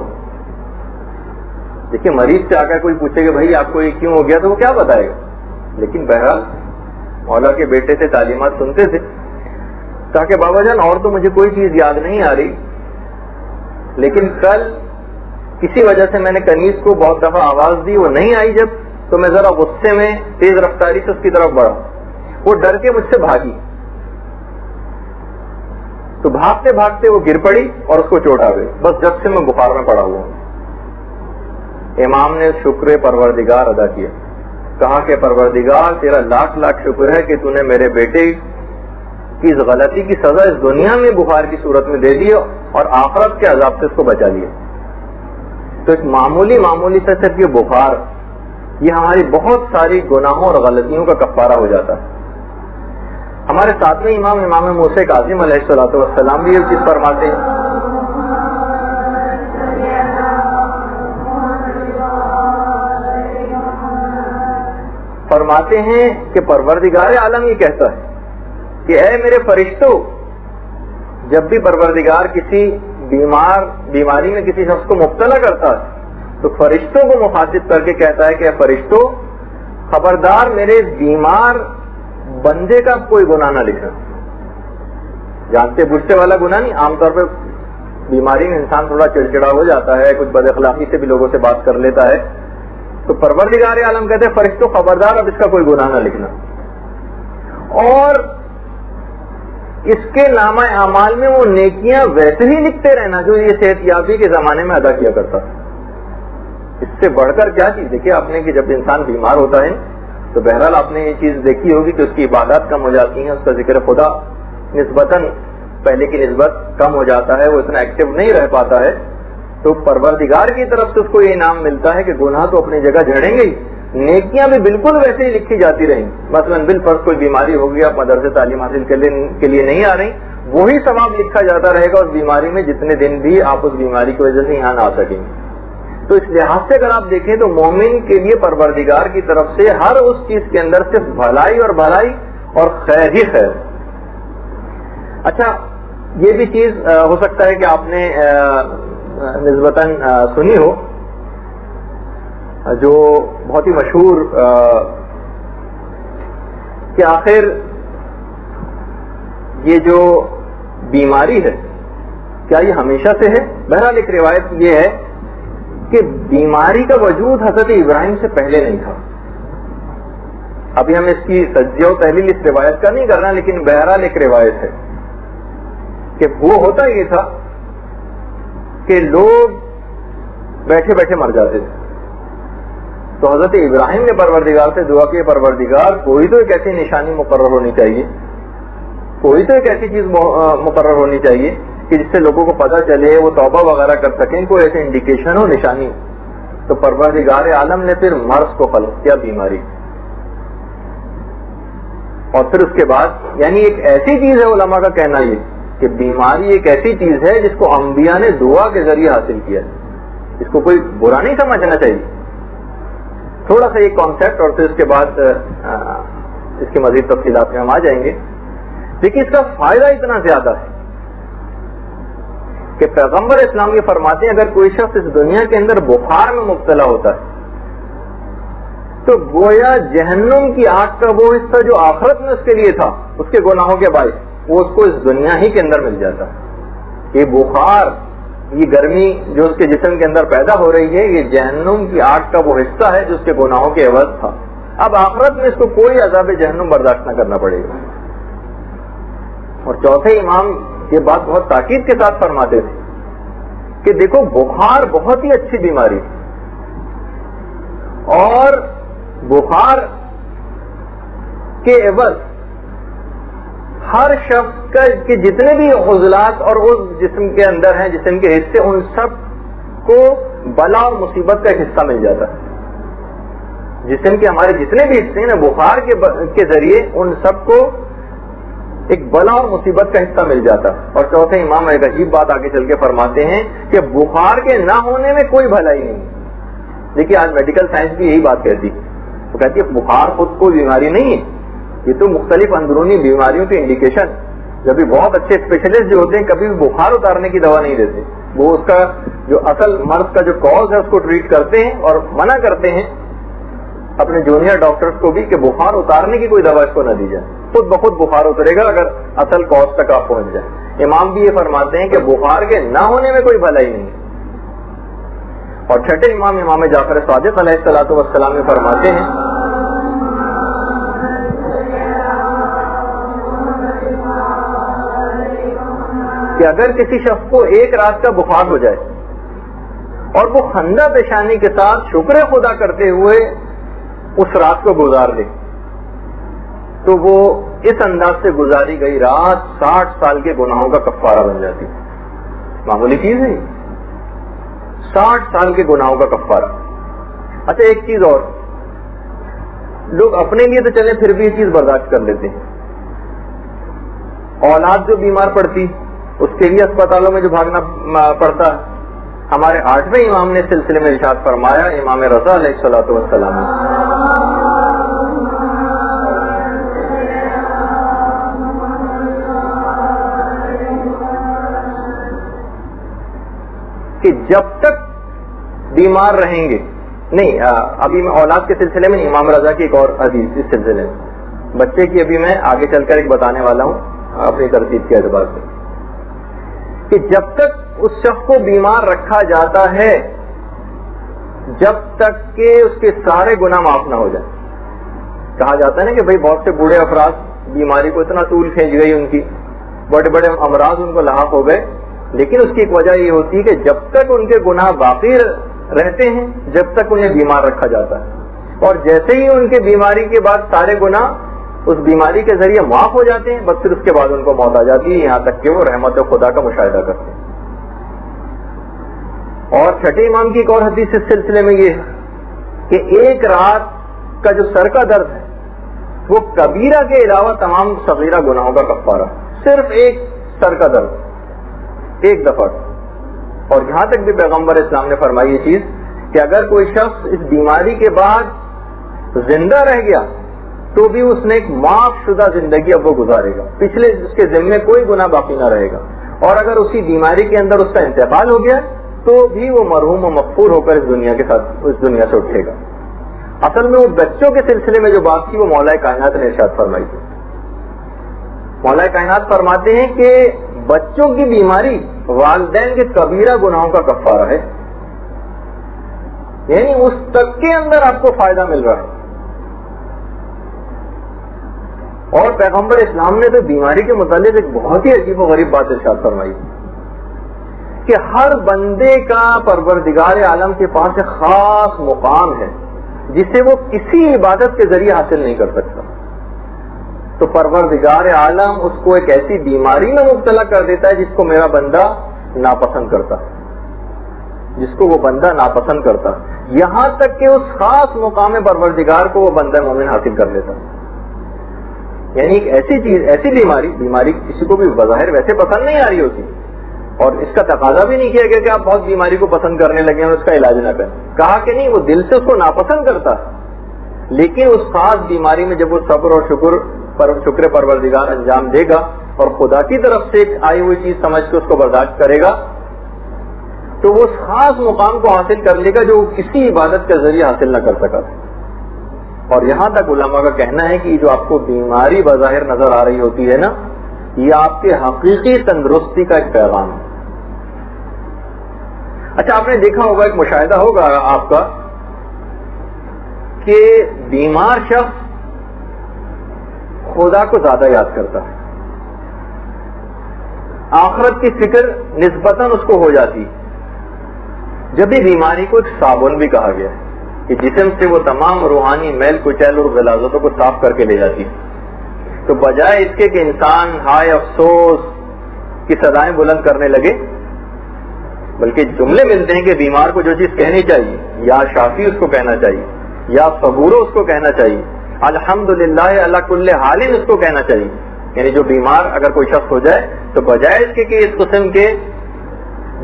دیکھیے، مریض سے آ کر کوئی پوچھے کہ بھائی آپ کو یہ کیوں ہو گیا تو وہ کیا بتائے گا، لیکن بہرحال مولا کے بیٹے سے تعلیمات سنتے تھے۔ کہا کہ بابا جان، اور تو مجھے کوئی چیز یاد نہیں آ رہی، لیکن کل کسی وجہ سے میں نے کنیز کو بہت دفعہ آواز دی، وہ نہیں آئی، جب تو میں ذرا غصے میں تیز رفتاری سے اس کی طرف بڑھا، وہ ڈر کے مجھ سے بھاگی، تو بھاگتے بھاگتے وہ گر پڑی اور اس کو چوٹ آ گئی، بس جب سے میں بخار میں پڑا ہوا ہوں۔ امام نے شکر پروردگار ادا کیا، کہا کہ پروردگار تیرا لاکھ لاکھ شکر ہے کہ تو نے میرے بیٹے کی اس غلطی کی سزا اس دنیا میں بخار کی صورت میں دے دی اور آخرت کے عذاب سے اس کو بچا لیا۔ تو ایک معمولی سے صرف یہ بخار، یہ ہماری بہت ساری گناہوں اور غلطیوں کا کفارہ ہو جاتا ہے۔ ہمارے ساتویں امام موسیٰ کاظم علیہ الصلوۃ والسلام بھی یہ چیز فرماتے ہیں فرماتے ہیں کہ پروردگار عالم یہ کہتا ہے کہ اے میرے فرشتوں، جب بھی پروردگار کسی بیماری میں کسی شخص کو مبتلا کرتا ہے تو فرشتوں کو مخاطب کر کے کہتا ہے کہ اے فرشتوں، خبردار میرے بیمار بندے کا کوئی گناہ نہ لکھنا. جانتے بوجھتے والا گناہ نہیں. عام طور پہ بیماری میں انسان تھوڑا چڑچڑا ہو جاتا ہے، کچھ بد اخلاقی سے بھی لوگوں سے بات کر لیتا ہے، تو پروردگار عالم کہتے ہیں فرشتوں خبردار اب اس کا کوئی گناہ نہ لکھنا، اور اس کے نامہ اعمال میں وہ نیکیاں ویسے ہی لکھتے رہنا جو یہ صحت یابی کے زمانے میں ادا کیا کرتا. اس سے بڑھ کر کیا چیز دیکھیے آپ نے کہ جب انسان بیمار ہوتا ہے تو بہرحال آپ نے یہ چیز دیکھی ہوگی کہ اس کی عبادات کم ہو جاتی ہیں، اس کا ذکر خدا نسبتاً پہلے کی نسبت کم ہو جاتا ہے، وہ اتنا ایکٹیو نہیں رہ پاتا ہے. تو پروردگار کی طرف سے اس کو یہ انعام ملتا ہے کہ گناہ تو اپنی جگہ جھڑیں گے ہی، نیکیاں بھی بالکل ویسے ہی لکھی جاتی رہیں. مثلاً بالفرض کوئی بیماری ہوگی، آپ مدرسے تعلیم حاصل کے لیے نہیں آ رہی، وہی ثواب لکھا جاتا رہے گا اس بیماری میں جتنے دن بھی آپ اس بیماری کی وجہ سے یہاں نہ آ سکیں گے. تو اس لحاظ سے اگر آپ دیکھیں تو مومن کے لیے پروردگار کی طرف سے ہر اس چیز کے اندر صرف بھلائی اور خیر ہی خیر. اچھا، یہ بھی چیز ہو سکتا ہے کہ آپ نے نسبتاً سنی ہو، جو بہت ہی مشہور کہ آخر یہ جو بیماری ہے کیا یہ ہمیشہ سے ہے؟ بہرحال ایک روایت یہ ہے کہ بیماری کا وجود حضرت ابراہیم سے پہلے نہیں تھا. ابھی ہم اس کی تجزیہ و تحلیل اس روایت کا نہیں کرنا، لیکن بہرحال ایک روایت ہے کہ وہ ہوتا یہ تھا کہ لوگ بیٹھے بیٹھے مر جاتے تھے. تو حضرت ابراہیم نے پروردگار سے دعا کی، پروردگار کوئی تو ایک ایسی نشانی مقرر ہونی چاہیے، کوئی تو ایک ایسی چیز مقرر ہونی چاہیے کہ جس سے لوگوں کو پتہ چلے، وہ توبہ وغیرہ کر سکیں، کوئی ایسی انڈیکیشن ہو، نشانی ہو. تو پروردگار عالم نے پھر مرض کو خلق کیا، بیماری. اور پھر اس کے بعد یعنی ایک ایسی چیز ہے، علماء کا کہنا یہ کہ بیماری ایک ایسی چیز ہے جس کو انبیاء نے دعا کے ذریعے حاصل کیا ہے. اس کو کوئی برا نہیں سمجھنا چاہیے. تھوڑا سا یہ کانسیپٹ اور پھر اس کے بعد اس کی مزید تفصیلات میں ہم آ جائیں گے. لیکن اس کا فائدہ اتنا زیادہ ہے کہ پیغمبر اسلام یہ فرماتے ہیں اگر کوئی شخص اس دنیا کے اندر بخار میں مبتلا ہوتا ہے تو گویا جہنم کی آگ کا وہ حصہ جو آخرت میں اس کے لیے تھا اس کے گناہوں کے باعث وہ اس کو اس دنیا ہی کے اندر مل جاتا ہے. یہ بخار، یہ گرمی جو اس کے جسم کے اندر پیدا ہو رہی ہے، یہ جہنم کی آگ کا وہ حصہ ہے جو اس کے گناہوں کے عوض تھا. اب آخرت میں اس کو کوئی عذاب جہنم برداشت نہ کرنا پڑے گا. اور چوتھے امام یہ بات بہت تاکید کے ساتھ فرماتے تھے کہ دیکھو بخار بہت ہی اچھی بیماری اور بخار کے عوض ہر شخص کا کے جتنے بھی عضلات اور اس جسم کے اندر ہیں، جسم کے حصے، ان سب کو بلا اور مصیبت کا ایک حصہ مل جاتا ہے. جسم کے ہمارے جتنے بھی حصے ہیں بخار کے ذریعے ان سب کو ایک بلا اور مصیبت کا حصہ مل جاتا ہے. اور چوتھے امام ایک عجیب بات آگے چل کے فرماتے ہیں کہ بخار کے نہ ہونے میں کوئی بھلائی نہیں. دیکھیے آج میڈیکل سائنس بھی یہی بات کہتی ہے، وہ کہتی ہے بخار خود کوئی بیماری نہیں ہے، یہ تو مختلف اندرونی بیماریوں کی انڈیکیشن. جب بھی بہت اچھے اسپیشلسٹ جو ہوتے ہیں کبھی بھی بخار اتارنے کی دوا نہیں دیتے، وہ اس کا جو اصل مرض کا جو کاز ہے اس کو ٹریٹ کرتے ہیں اور منع کرتے ہیں اپنے جونیئر ڈاکٹرز کو بھی کہ بخار اتارنے کی کوئی دوا اس کو نہ دی جائے، خود بخود بخار اترے گا اگر اصل کاز تک آپ پہنچ جائیں. امام بھی یہ فرماتے ہیں کہ بخار کے نہ ہونے میں کوئی بھلائی نہیں. اور چھٹے امام جعفر صادق علیہ الصلوۃ والسلام میں فرماتے ہیں کہ اگر کسی شخص کو ایک رات کا بخار ہو جائے اور وہ خندہ پیشانی کے ساتھ شکر خدا کرتے ہوئے اس رات کو گزار دے تو وہ اس انداز سے گزاری گئی رات 60 سال کے گناہوں کا کفارہ بن جاتی. معمولی چیز ہے 60 سال کے گناہوں کا کفارہ. اچھا ایک چیز اور، لوگ اپنے لیے تو چلیں پھر بھی یہ چیز برداشت کر لیتے ہیں، اولاد جو بیمار پڑتی اس کے لیے اسپتالوں میں جو بھاگنا پڑتا ہے. ہمارے 8ویں امام نے سلسلے میں ارشاد فرمایا، امام رضا علیہ الصلوۃ والسلام، کہ جب تک بیمار رہیں گے. نہیں، ابھی میں اولاد کے سلسلے میں امام رضا کی ایک اور حدیث اس سلسلے میں، بچے کی ابھی میں آگے چل کر ایک بتانے والا ہوں اپنی ترتیب کے اعتبار سے، کہ جب تک اس شخص کو بیمار رکھا جاتا ہے جب تک کہ اس کے سارے گناہ معاف نہ ہو جائیں. کہا جاتا ہے نا کہ بھئی بہت سے بوڑھے افراد بیماری کو اتنا طول کھینچ گئی، ان کی بڑے بڑے امراض ان کو لاحق ہو گئے، لیکن اس کی ایک وجہ یہ ہوتی ہے کہ جب تک ان کے گناہ باقی رہتے ہیں جب تک انہیں بیمار رکھا جاتا ہے، اور جیسے ہی ان کے بیماری کے بعد سارے گناہ اس بیماری کے ذریعے معاف ہو جاتے ہیں، بس پھر اس کے بعد ان کو موت آ جاتی ہے، یہاں تک کہ وہ رحمت خدا کا مشاہدہ کرتے ہیں. اور چھٹے امام کی ایک اور حدیث اس سلسلے میں یہ ہے کہ ایک رات کا جو سر کا درد ہے وہ کبیرہ کے علاوہ تمام صغیرہ گناہوں کا کفارہ. صرف ایک سر کا درد ایک دفعہ. اور یہاں تک بھی پیغمبر اسلام نے فرمائی یہ چیز کہ اگر کوئی شخص اس بیماری کے بعد زندہ رہ گیا تو بھی اس نے ایک معاف شدہ زندگی اب وہ گزارے گا، پچھلے اس کے ذمے کوئی گناہ باقی نہ رہے گا. اور اگر اسی بیماری کے اندر اس کا انتقال ہو گیا تو بھی وہ مرحوم و مغفور ہو کر اس دنیا کے ساتھ اس دنیا سے اٹھے گا. اصل میں وہ بچوں کے سلسلے میں جو بات تھی وہ مولا کائنات نے ارشاد فرمائی تھی. مولا کائنات فرماتے ہیں کہ بچوں کی بیماری والدین کے کبیرہ گناہوں کا کفارہ ہے، یعنی اس تک کے اندر آپ کو فائدہ مل رہا ہے. اور پیغمبر اسلام نے تو بیماری کے متعلق ایک بہت ہی عجیب و غریب بات ارشاد فرمائی کہ ہر بندے کا پروردگار عالم کے پاس ایک خاص مقام ہے جسے وہ کسی عبادت کے ذریعے حاصل نہیں کر سکتا. تو پروردگار عالم اس کو ایک ایسی بیماری میں مبتلا کر دیتا ہے جس کو میرا بندہ ناپسند کرتا ہے، جس کو وہ بندہ ناپسند کرتا ہے، یہاں تک کہ اس خاص مقام پروردگار کو وہ بندہ مومن حاصل کر لیتا ہے. یعنی ایک ایسی چیز، ایسی بیماری کسی کو بھی بظاہر ویسے پسند نہیں آ رہی ہوتی، اور اس کا تقاضا بھی نہیں کیا گیا کہ آپ بہت بیماری کو پسند کرنے لگے اور اس کا علاج نہ کریں. کہا کہ نہیں، وہ دل سے اس کو ناپسند کرتا ہے، لیکن اس خاص بیماری میں جب وہ صبر اور شکر پروردگار انجام دے گا اور خدا کی طرف سے ایک آئی ہوئی چیز سمجھ کے اس کو برداشت کرے گا تو وہ اس خاص مقام کو حاصل کر لے گا جو کسی عبادت کے ذریعے حاصل نہ کر سکا. اور یہاں تک علماء کا کہنا ہے کہ جو آپ کو بیماری بظاہر نظر آ رہی ہوتی ہے نا، یہ آپ کے حقیقی تندرستی کا ایک پیغام ہے. اچھا، آپ نے دیکھا ہوگا، ایک مشاہدہ ہوگا آپ کا کہ بیمار شخص خدا کو زیادہ یاد کرتا ہے، آخرت کی فکر نسبتاً اس کو ہو جاتی. جب بھی بیماری کو ایک صابن بھی کہا گیا ہے کہ جسم سے وہ تمام روحانی میل کچیل اور غلاظتوں کو صاف کر کے لے جاتی، تو بجائے اس کے کہ انسان ہائے افسوس کی صدائیں بلند کرنے لگے، بلکہ جملے ملتے ہیں کہ بیمار کو جو چیز کہنی چاہیے، یا شافی اس کو کہنا چاہیے، یا صبورو اس کو کہنا چاہیے، الحمدللہ اللہ کل حال اس کو کہنا چاہیے. یعنی جو بیمار اگر کوئی شخص ہو جائے تو بجائے اس کے کہ اس قسم کے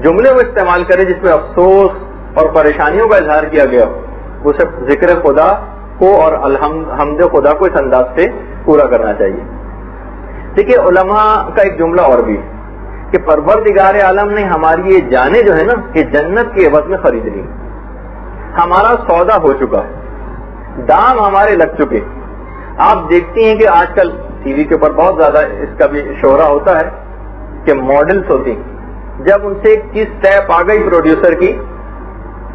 جملے وہ استعمال کرے جس میں افسوس اور پریشانیوں کا اظہار کیا گیا، وہ صرف ذکر خدا کو اور حمد خدا کو اس انداز سے پورا کرنا چاہیے. دیکھیے، علماء کا ایک جملہ اور بھی کہ پروردگار عالم نے ہماری یہ جانیں جو ہے نا کہ جنت کے عوض میں خرید لی، ہمارا سودا ہو چکا، دام ہمارے لگ چکے. آپ دیکھتی ہیں کہ آج کل ٹی وی کے اوپر بہت زیادہ اس کا بھی شہرا ہوتا ہے کہ ماڈلز ہوتی، جب ان سے ایک چیز طے پا گئی پروڈیوسر کی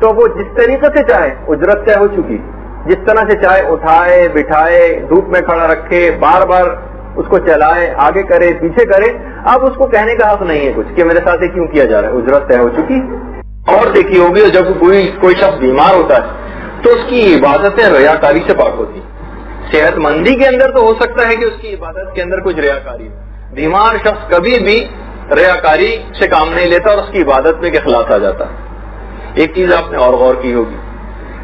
تو وہ جس طریقے سے چاہے، اجرت طے ہو چکی، جس طرح سے چاہے اٹھائے بٹھائے، دھوپ میں کھڑا رکھے، بار بار اس کو چلائے، آگے کرے پیچھے کرے. اب اس کو کہنے کا حق نہیں ہے کچھ کہ میرے ساتھ کیوں کیا جا رہا ہے، اجرت طے ہو چکی. اور دیکھی ہوگی جب کوئی شخص بیمار ہوتا ہے تو اس کی عبادتیں ریاکاری سے پاک ہوتی. صحت مندی کے اندر تو ہو سکتا ہے کہ اس کی عبادت کے اندر کچھ ریاکاری ہو، بیمار شخص کبھی بھی ریاکاری سے کام نہیں لیتا اور اس کی عبادت میں اخلاص آ جاتا ہے. ایک چیز آپ نے اور غور کی ہوگی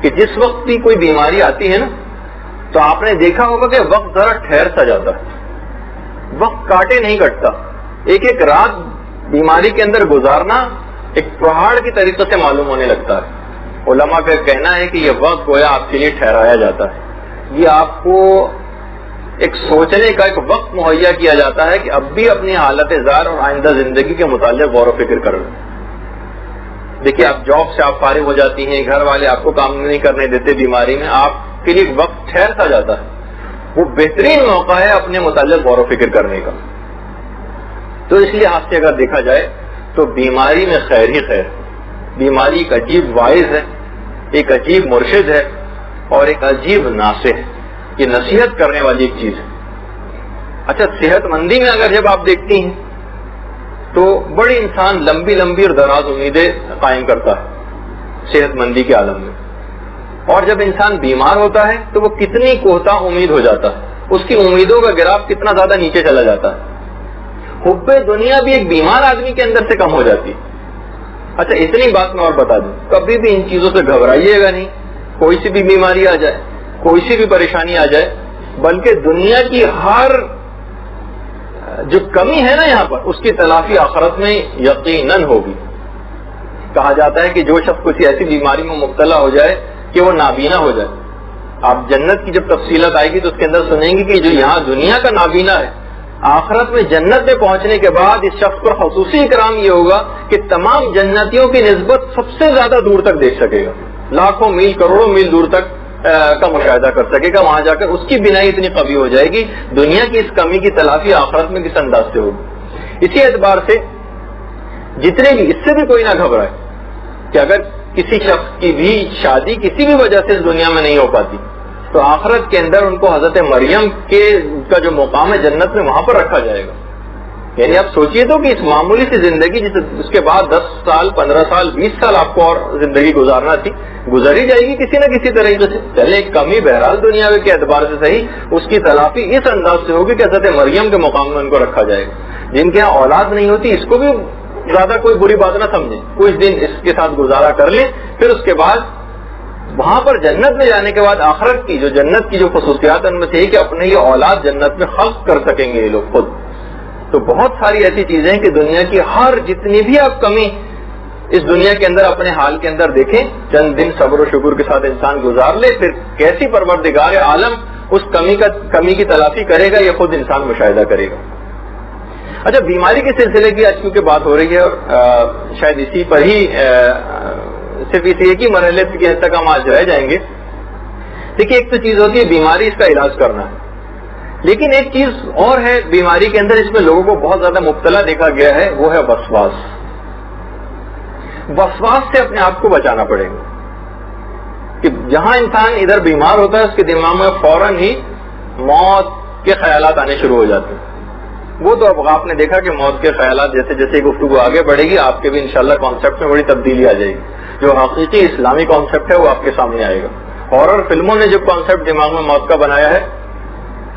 کہ جس وقت بھی کوئی بیماری آتی ہے نا تو آپ نے دیکھا ہوگا کہ وقت ذرا ٹھہر سا جاتا ہے، وقت کاٹے نہیں کٹتا. ایک ایک رات بیماری کے اندر گزارنا ایک پہاڑ کی طریقے سے معلوم ہونے لگتا ہے. علماء کا کہنا ہے کہ یہ وقت گویا آپ کے لیے ٹھہرایا جاتا ہے، یہ آپ کو ایک سوچنے کا ایک وقت مہیا کیا جاتا ہے کہ اب بھی اپنی حالت زار اور آئندہ زندگی کے متعلق غور و فکر کرو. دیکھیے آپ جاب سے آپ فارغ ہو جاتی ہیں, گھر والے آپ کو کام نہیں کرنے دیتے, بیماری میں آپ کے لیے وقت ٹھہر سا جاتا ہے, وہ بہترین موقع ہے اپنے متعلق غور و فکر کرنے کا. تو اس لحاظ سے اگر دیکھا جائے تو بیماری میں خیر ہی خیر. بیماری ایک عجیب واعظ ہے, ایک عجیب مرشد ہے, اور ایک عجیب ناصح ہے. یہ نصیحت کرنے والی ایک چیز ہے. اچھا, صحت مندی میں اگر جب آپ دیکھتی ہیں تو بڑی انسان لمبی لمبی اور دراز امیدیں قائم کرتا ہے صحت مندی کے عالم میں, اور جب انسان بیمار ہوتا ہے تو وہ کتنی کوتاہ امید ہو جاتا ہے, اس کی امیدوں کا گراف کتنا زیادہ نیچے چلا جاتا ہے. حب دنیا بھی ایک بیمار آدمی کے اندر سے کم ہو جاتی ہے. اچھا, اتنی بات میں اور بتا دوں, کبھی بھی ان چیزوں سے گھبرائیے گا نہیں. کوئی سی بھی بیماری آ جائے, کوئی سی بھی پریشانی آ جائے, بلکہ دنیا کی ہر جو کمی ہے نا یہاں پر, اس کی تلافی آخرت میں یقیناً ہوگی. کہا جاتا ہے کہ جو شخص کسی ایسی بیماری میں مبتلا ہو جائے کہ وہ نابینا ہو جائے, آپ جنت کی جب تفصیلات آئے گی تو اس کے اندر سنیں گے کہ جو یہاں دنیا کا نابینا ہے, آخرت میں جنت میں پہنچنے کے بعد اس شخص پر خصوصی اکرام یہ ہوگا کہ تمام جنتیوں کی نسبت سب سے زیادہ دور تک دیکھ سکے گا, لاکھوں میل کروڑوں میل دور تک کا مشاہدہ کر سکے گا. وہاں جا کر اس کی بینائی اتنی قوی ہو جائے گی, دنیا کی اس کمی کی تلافی آخرت میں کس انداز سے ہوگی. اسی اعتبار سے جتنے بھی, اس سے بھی کوئی نہ گھبرائے کہ اگر کسی شخص کی بھی شادی کسی بھی وجہ سے اس دنیا میں نہیں ہو پاتی تو آخرت کے اندر ان کو حضرت مریم کا جو مقام ہے جنت میں وہاں پر رکھا جائے گا. یعنی آپ سوچیے تو کہ اس معمولی سی زندگی جس اس کے بعد 10 سال 15 سال 20 سال آپ کو اور زندگی گزارنا تھی, گزر ہی جائے گی کسی نہ کسی طریقے سے. چلے ایک کمی بہرحال دنیا کے اعتبار سے صحیح, اس کی تلافی اس انداز سے ہوگی کہ حضرت مریم کے مقام میں ان کو رکھا جائے گا. جن کے یہاں اولاد نہیں ہوتی اس کو بھی زیادہ کوئی بری بات نہ سمجھیں, کچھ دن اس کے ساتھ گزارا کر لیں, پھر اس کے بعد وہاں پر جنت میں جانے کے بعد آخرت کی جو جنت کی جو خصوصیات ان میں سے کہ اپنے یہ اولاد جنت میں خلق کر سکیں گے یہ لوگ خود. تو بہت ساری ایسی چیزیں ہیں کہ دنیا کی ہر جتنی بھی آپ کمی اس دنیا کے اندر اپنے حال کے اندر دیکھیں, چند دن صبر و شکر کے ساتھ انسان گزار لے, پھر کیسی پروردگار عالم اس کمی کی تلافی کرے گا یہ خود انسان مشاہدہ کرے گا. اچھا, بیماری کے سلسلے کی آج کیونکہ بات ہو رہی ہے اور شاید اسی پر ہی صرف اسی ایک ہی مرحلے کے حد تک ہم آج رہ جائیں گے. دیکھیے, ایک تو چیز ہوتی ہے بیماری, اس کا علاج کرنا ہے, لیکن ایک چیز اور ہے بیماری کے اندر, اس میں لوگوں کو بہت زیادہ مبتلا دیکھا گیا ہے, وہ ہے وسواس. وسواس سے اپنے آپ کو بچانا پڑے گا کہ جہاں انسان ادھر بیمار ہوتا ہے اس کے دماغ میں فوراً ہی موت کے خیالات آنے شروع ہو جاتے ہیں. وہ تو اب آپ نے دیکھا کہ موت کے خیالات جیسے جیسے گفتگو آگے بڑھے گی آپ کے بھی انشاءاللہ کانسیپٹ میں بڑی تبدیلی آ جائے گی. جو حقیقی اسلامی کانسیپٹ ہے وہ آپ کے سامنے آئے گا. ہارر فلموں نے جو کانسیپٹ دماغ میں موت کا بنایا ہے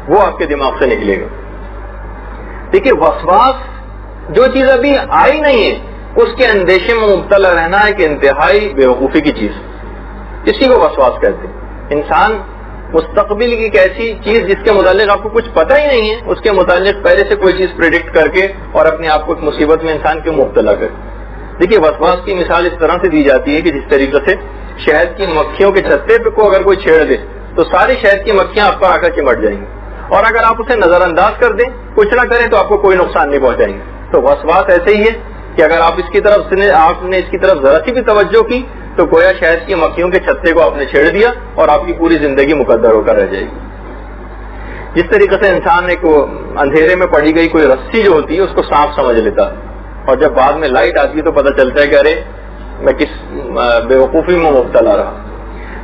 وہ آپ کے دماغ سے نکلے گا. دیکھیے, وسواس جو چیز ابھی آئی نہیں ہے اس کے اندیشے میں مبتلا رہنا ایک انتہائی بیوقوفی کی چیز, اسی کو وسواس کہتے ہیں. انسان مستقبل کی ایک ایسی چیز جس کے متعلق آپ کو کچھ پتہ ہی نہیں ہے اس کے متعلق پہلے سے کوئی چیز پریڈکٹ کر کے اور اپنے آپ کو ایک مصیبت میں انسان کیوں مبتلا کرے. دیکھیے, وسواس کی مثال اس طرح سے دی جاتی ہے کہ جس طریقے سے شہد کی مکھیوں کے چھتے پہ کو اگر کوئی چھیڑ دے تو ساری شہد کی مکھیاں آپ پر آ کر چمٹ جائیں گی, اور اگر آپ اسے نظر انداز کر دیں, کچھ نہ کریں, تو آپ کو کوئی نقصان نہیں پہنچائیں گے. تو وسواس ایسے ہی ہے کہ اگر آپ اس کی طرف سے آپ نے اس کی طرف ذرا سی بھی توجہ کی تو گویا شہد کی مکھیوں کے چھتے کو آپ نے چھیڑ دیا اور آپ کی پوری زندگی مقدر ہو کر رہ جائے گی. جس طریقے سے انسان ایک اندھیرے میں پڑی گئی کوئی رسی جو ہوتی ہے اس کو سانپ سمجھ لیتا ہے, اور جب بعد میں لائٹ آتی ہے تو پتہ چلتا ہے کہ ارے میں کس بیوقوفی میں مبتلا رہا.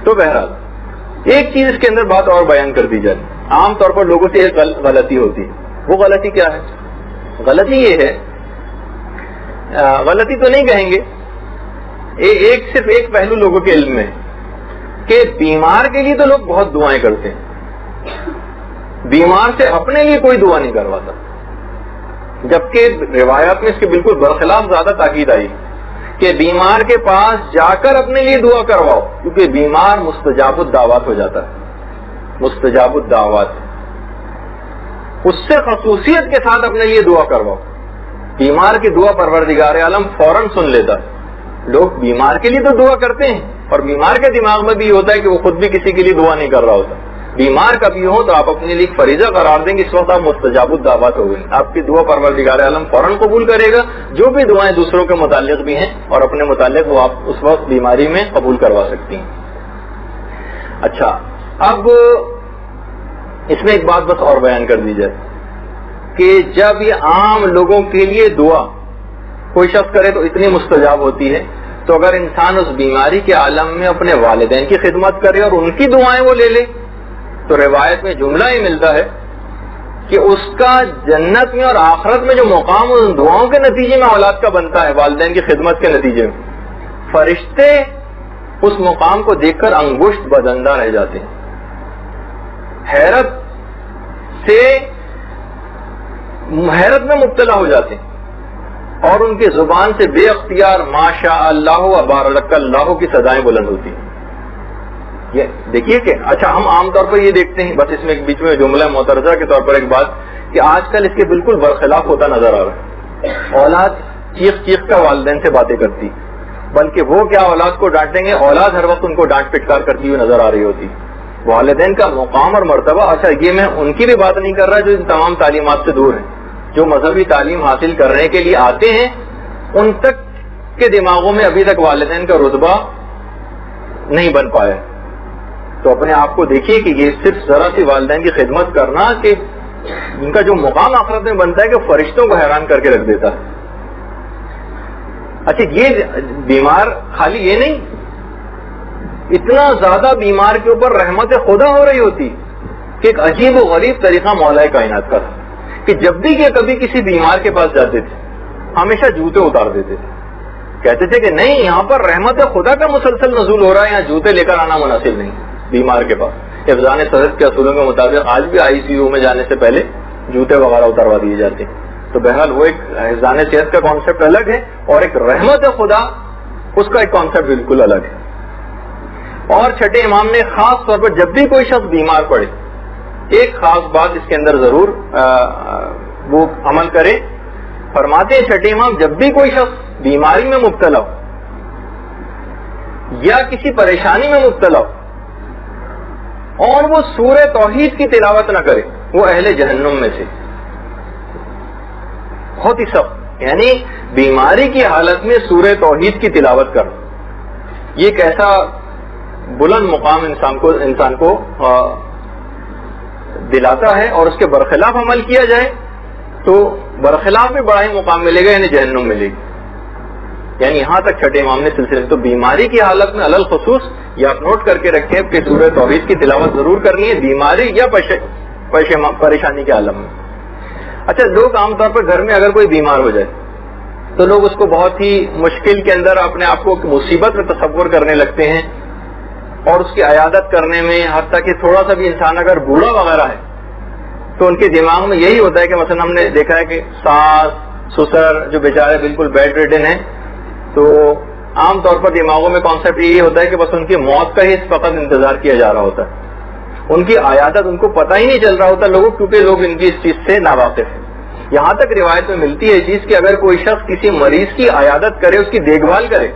تو بہرحال ایک چیز اس کے اندر بات اور بیان کر دی جائے. عام طور پر لوگوں سے ایک غلطی ہوتی ہے, وہ غلطی کیا ہے؟ غلطی یہ ہے, غلطی تو نہیں کہیں گے, صرف ایک پہلو لوگوں کے علم میں کہ بیمار کے لیے تو لوگ بہت دعائیں کرتے ہیں, بیمار سے اپنے لیے کوئی دعا نہیں کرواتا, جبکہ روایات میں اس کے بالکل برخلاف زیادہ تاکید آئی کہ بیمار کے پاس جا کر اپنے لیے دعا کرواؤ, کیونکہ بیمار مستجاب الدعوات ہو جاتا ہے. مستجاب الدعوات, اس سے خصوصیت کے ساتھ اپنے لیے دعا کرواؤ. بیمار کی دعا پروردگار عالم فوراً سن لیتا ہے. لوگ بیمار کے لیے تو دعا کرتے ہیں اور بیمار کے دماغ میں بھی ہوتا ہے کہ وہ خود بھی کسی کے لیے دعا نہیں کر رہا ہوتا, بیمار کبھی ہو تو آپ اپنے لیے ایک فریضہ قرار دیں گے، اس وقت آپ مستجاب الدعوات ہو گئی، آپ کی دعا پروردگار عالم فوراً قبول کرے گا، جو بھی دعائیں دوسروں کے متعلق بھی ہیں اور اپنے متعلق وہ آپ اس وقت بیماری میں قبول کروا سکتی ہیں۔ اچھا، اب اس میں ایک بات بس اور بیان کر دی جائے کہ جب یہ عام لوگوں کے لیے دعا کوئی شخص کرے تو اتنی مستجاب ہوتی ہے، تو اگر انسان اس بیماری کے عالم میں اپنے والدین کی خدمت کرے اور ان کی دعائیں وہ لے لے تو روایت میں جملہ ہی ملتا ہے کہ اس کا جنت میں اور آخرت میں جو مقام ان دعاؤں کے نتیجے میں اولاد کا بنتا ہے، والدین کی خدمت کے نتیجے میں، فرشتے اس مقام کو دیکھ کر انگشت بدندہ رہ جاتے ہیں، حیرت میں مبتلا ہو جاتے ہیں اور ان کی زبان سے بے اختیار ماشاء اللہ و بارک اللہ کی صدائیں بلند ہوتی ہیں۔ یہ دیکھیے کہ اچھا ہم عام طور پر یہ دیکھتے ہیں، بس اس میں ایک بیچ میں جملہ معترضہ کے طور پر ایک بات کہ آج کل اس کے بالکل برخلاف ہوتا نظر آ رہا ہے، اولاد چیخ چیخ کر والدین سے باتیں کرتی، بلکہ وہ کیا اولاد کو ڈانٹیں گے، اولاد ہر وقت ان کو ڈانٹ پٹکار کرتی ہوئی نظر آ رہی ہوتی۔ والدین کا مقام اور مرتبہ، اچھا یہ میں ان کی بھی بات نہیں کر رہا جو ان تمام تعلیمات سے دور ہیں، جو مذہبی تعلیم حاصل کرنے کے لیے آتے ہیں، ان تک کے دماغوں میں ابھی تک والدین کا رتبہ نہیں بن پایا۔ تو اپنے آپ کو دیکھیے کہ یہ صرف ذرا سی والدین کی خدمت کرنا کہ ان کا جو مقام آخرت میں بنتا ہے کہ فرشتوں کو حیران کر کے رکھ دیتا ہے۔ اچھا یہ بیمار خالی یہ نہیں، اتنا زیادہ بیمار کے اوپر رحمت خدا ہو رہی ہوتی کہ ایک عجیب و غریب طریقہ مولا کائنات کا تھا کہ جب بھی کہ کبھی کسی بیمار کے پاس جاتے تھے ہمیشہ جوتے اتار دیتے تھے، کہتے تھے کہ نہیں یہاں پر رحمت خدا کا مسلسل نزول ہو رہا ہے، یہاں جوتے لے کر آنا مناسب نہیں بیمار کے پاس۔ حفظان صحت کے اصولوں کے مطابق آج بھی آئی سی یو میں جانے سے پہلے جوتے وغیرہ اتروا دیے جاتے ہیں۔ تو بہرحال وہ ایک حفظان صحت کا کانسیپٹ الگ ہے اور ایک رحمت خدا اس کا ایک کانسیپٹ بالکل الگ ہے۔ اور چھٹے امام نے خاص طور پر جب بھی کوئی شخص بیمار پڑے ایک خاص بات اس کے اندر ضرور وہ عمل کرے، فرماتے ہیں چھٹے امام جب بھی کوئی شخص بیماری میں مبتلا ہو یا کسی پریشانی میں مبتلا ہو اور وہ سورہ توحید کی تلاوت نہ کرے وہ اہل جہنم میں سے، بہت ہی سخت، یعنی بیماری کی حالت میں سورہ توحید کی تلاوت کرنا یہ ایک ایسا بلند مقام انسان کو دلاتا ہے، اور اس کے برخلاف عمل کیا جائے تو برخلاف بھی بڑا ہی مقام ملے گا، یعنی جہنم ملے گی۔ یعنی یہاں تک چھٹے امام نے سلسلے تو بیماری کی حالت میں علل خصوص یہ آپ نوٹ کر کے رکھیں کہ سورہ توحید کی تلاوت ضرور کرنی ہے بیماری یا پریشانی کے عالم میں۔ اچھا لوگ عام طور پر گھر میں اگر کوئی بیمار ہو جائے تو لوگ اس کو بہت ہی مشکل کے اندر اپنے آپ کو مصیبت میں تصور کرنے لگتے ہیں اور اس کی عیادت کرنے میں، حتیٰ کہ تھوڑا سا بھی انسان اگر بوڑھا وغیرہ ہے تو ان کے دماغ میں یہی ہوتا ہے کہ مثلا ہم نے دیکھا ہے کہ ساس سسر جو بیچارے بالکل بیڈ ریڈن ہیں تو عام طور پر دماغوں میں کانسیپٹ یہی ہوتا ہے کہ بس ان کی موت کا ہی فقط انتظار کیا جا رہا ہوتا ہے، ان کی عیادت ان کو پتہ ہی نہیں چل رہا ہوتا لوگوں، کیونکہ لوگ ان کی اس چیز سے ناواقف ہیں۔ یہاں تک روایت میں ملتی ہے چیز کہ اگر کوئی شخص کسی مریض کی عیادت کرے، اس کی دیکھ بھال کرے،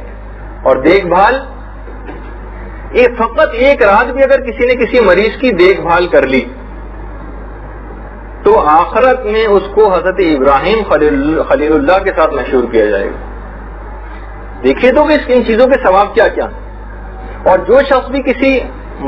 اور دیکھ بھال فقط ایک رات بھی اگر کسی نے کسی مریض کی دیکھ بھال کر لی تو آخرت میں اس کو حضرت ابراہیم خلیل اللہ کے ساتھ مشہور کیا جائے گا۔ دیکھیے تو کہ ان چیزوں کے ثواب کیا کیا، اور جو شخص بھی کسی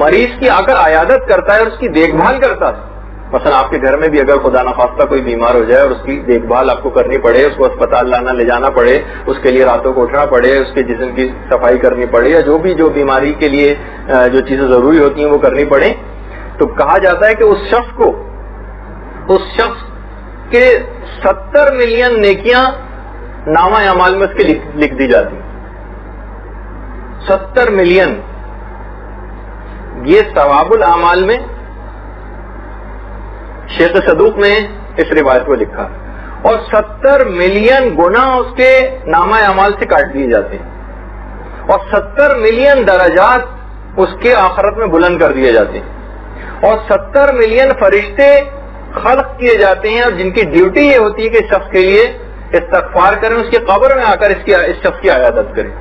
مریض کی آ کر عیادت کرتا ہے اور اس کی دیکھ بھال کرتا ہے، مثلا آپ کے گھر میں بھی اگر خدا نخواستہ کوئی بیمار ہو جائے اور اس کی دیکھ بھال آپ کو کرنی پڑے، اس کو اسپتال لانا لے جانا پڑے، اس کے لیے راتوں کو اٹھنا پڑے، اس کے جسم کی صفائی کرنی پڑے، یا جو بیماری کے لیے جو چیزیں ضروری ہوتی ہیں وہ کرنی پڑے، تو کہا جاتا ہے کہ اس شخص کے 70 ملین نیکیاں نامہ اعمال میں اس کے لکھ دی جاتی ہیں۔ 70 ملین یہ ثواب الاعمال میں شیخ صدوق نے اس روایت کو لکھا، اور 70 ملین گناہ اس کے نامہ اعمال سے کاٹ دیے جاتے ہیں، اور 70 ملین درجات اس کے آخرت میں بلند کر دیے جاتے ہیں، اور 70 ملین فرشتے خلق کیے جاتے ہیں، اور جن کی ڈیوٹی یہ ہوتی ہے کہ اس شخص کے لیے استغفار کریں، اس کی قبر میں آ کر اس شخص کی عیادت کریں۔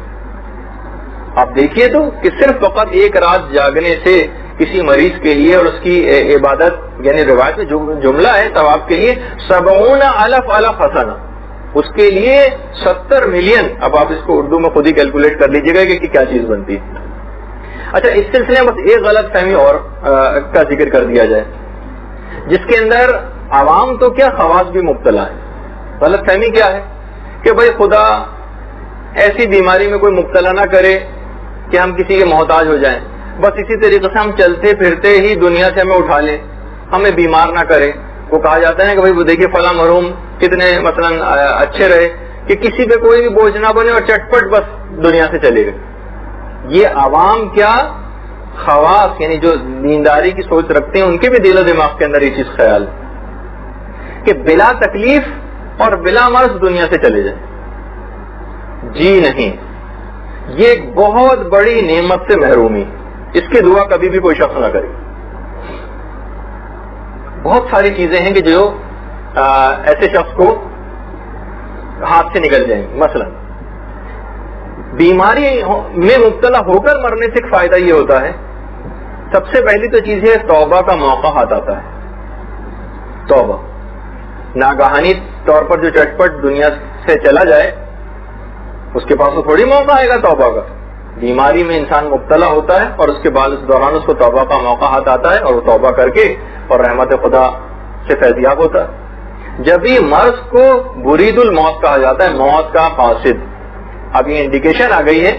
آپ دیکھیے تو کہ صرف فقط ایک رات جاگنے سے کسی مریض کے لیے اور اس کی عبادت، یعنی روایت میں جملہ ہے ثواب کے لیے 70,000 حسنہ، اس کے لیے 70 ملین. اب آپ اس کو اردو میں خود ہی کیلکولیٹ کر لیجیے گا کہ کیا چیز بنتی ہے. اچھا، اس سلسلے میں بس ایک غلط فہمی اور کا ذکر کر دیا جائے، جس کے اندر عوام تو کیا خواص بھی مبتلا ہے. غلط فہمی کیا ہے کہ بھائی خدا ایسی بیماری میں کوئی مبتلا نہ کرے کہ ہم کسی کے محتاج ہو جائیں، بس اسی طریقے سے ہم چلتے پھرتے ہی دنیا سے ہمیں اٹھا لیں، ہمیں بیمار نہ کرے. وہ کہا جاتا ہے کہ بھائی وہ دیکھیے فلاں مرحوم کتنے مثلا اچھے رہے کہ کسی پہ کوئی بھی بوجھ نہ بنے اور چٹپٹ بس دنیا سے چلے گئے. یہ عوام کیا خواص یعنی جو دینداری کی سوچ رکھتے ہیں ان کے بھی دل و دماغ کے اندر یہ چیز خیال ہے کہ بلا تکلیف اور بلا مرض دنیا سے چلے جائیں. جی نہیں، یہ ایک بہت بڑی نعمت سے محرومی، اس کی دعا کبھی بھی کوئی شخص نہ کرے. بہت ساری چیزیں ہیں کہ جو ایسے شخص کو ہاتھ سے نکل جائیں گی. مثلا بیماری میں مبتلا ہو کر مرنے سے ایک فائدہ یہ ہوتا ہے، سب سے پہلی تو چیز ہے توبہ کا موقع ہاتھ آتا ہے. توبہ ناگہانی طور پر جو چٹپٹ دنیا سے چلا جائے اس کے پاس تو تھوڑی موقع آئے گا توبہ کا. بیماری میں انسان مبتلا ہوتا ہے اور اس کے بعد اس دوران اس کو توبہ کا موقع ہاتھ آتا ہے اور وہ توبہ کر کے اور رحمت خدا سے فیضیاب ہوتا ہے. جب یہ مرض کو برید الموت کہا جاتا ہے، موت کا قاصد. اب یہ انڈیکیشن آ گئی ہے،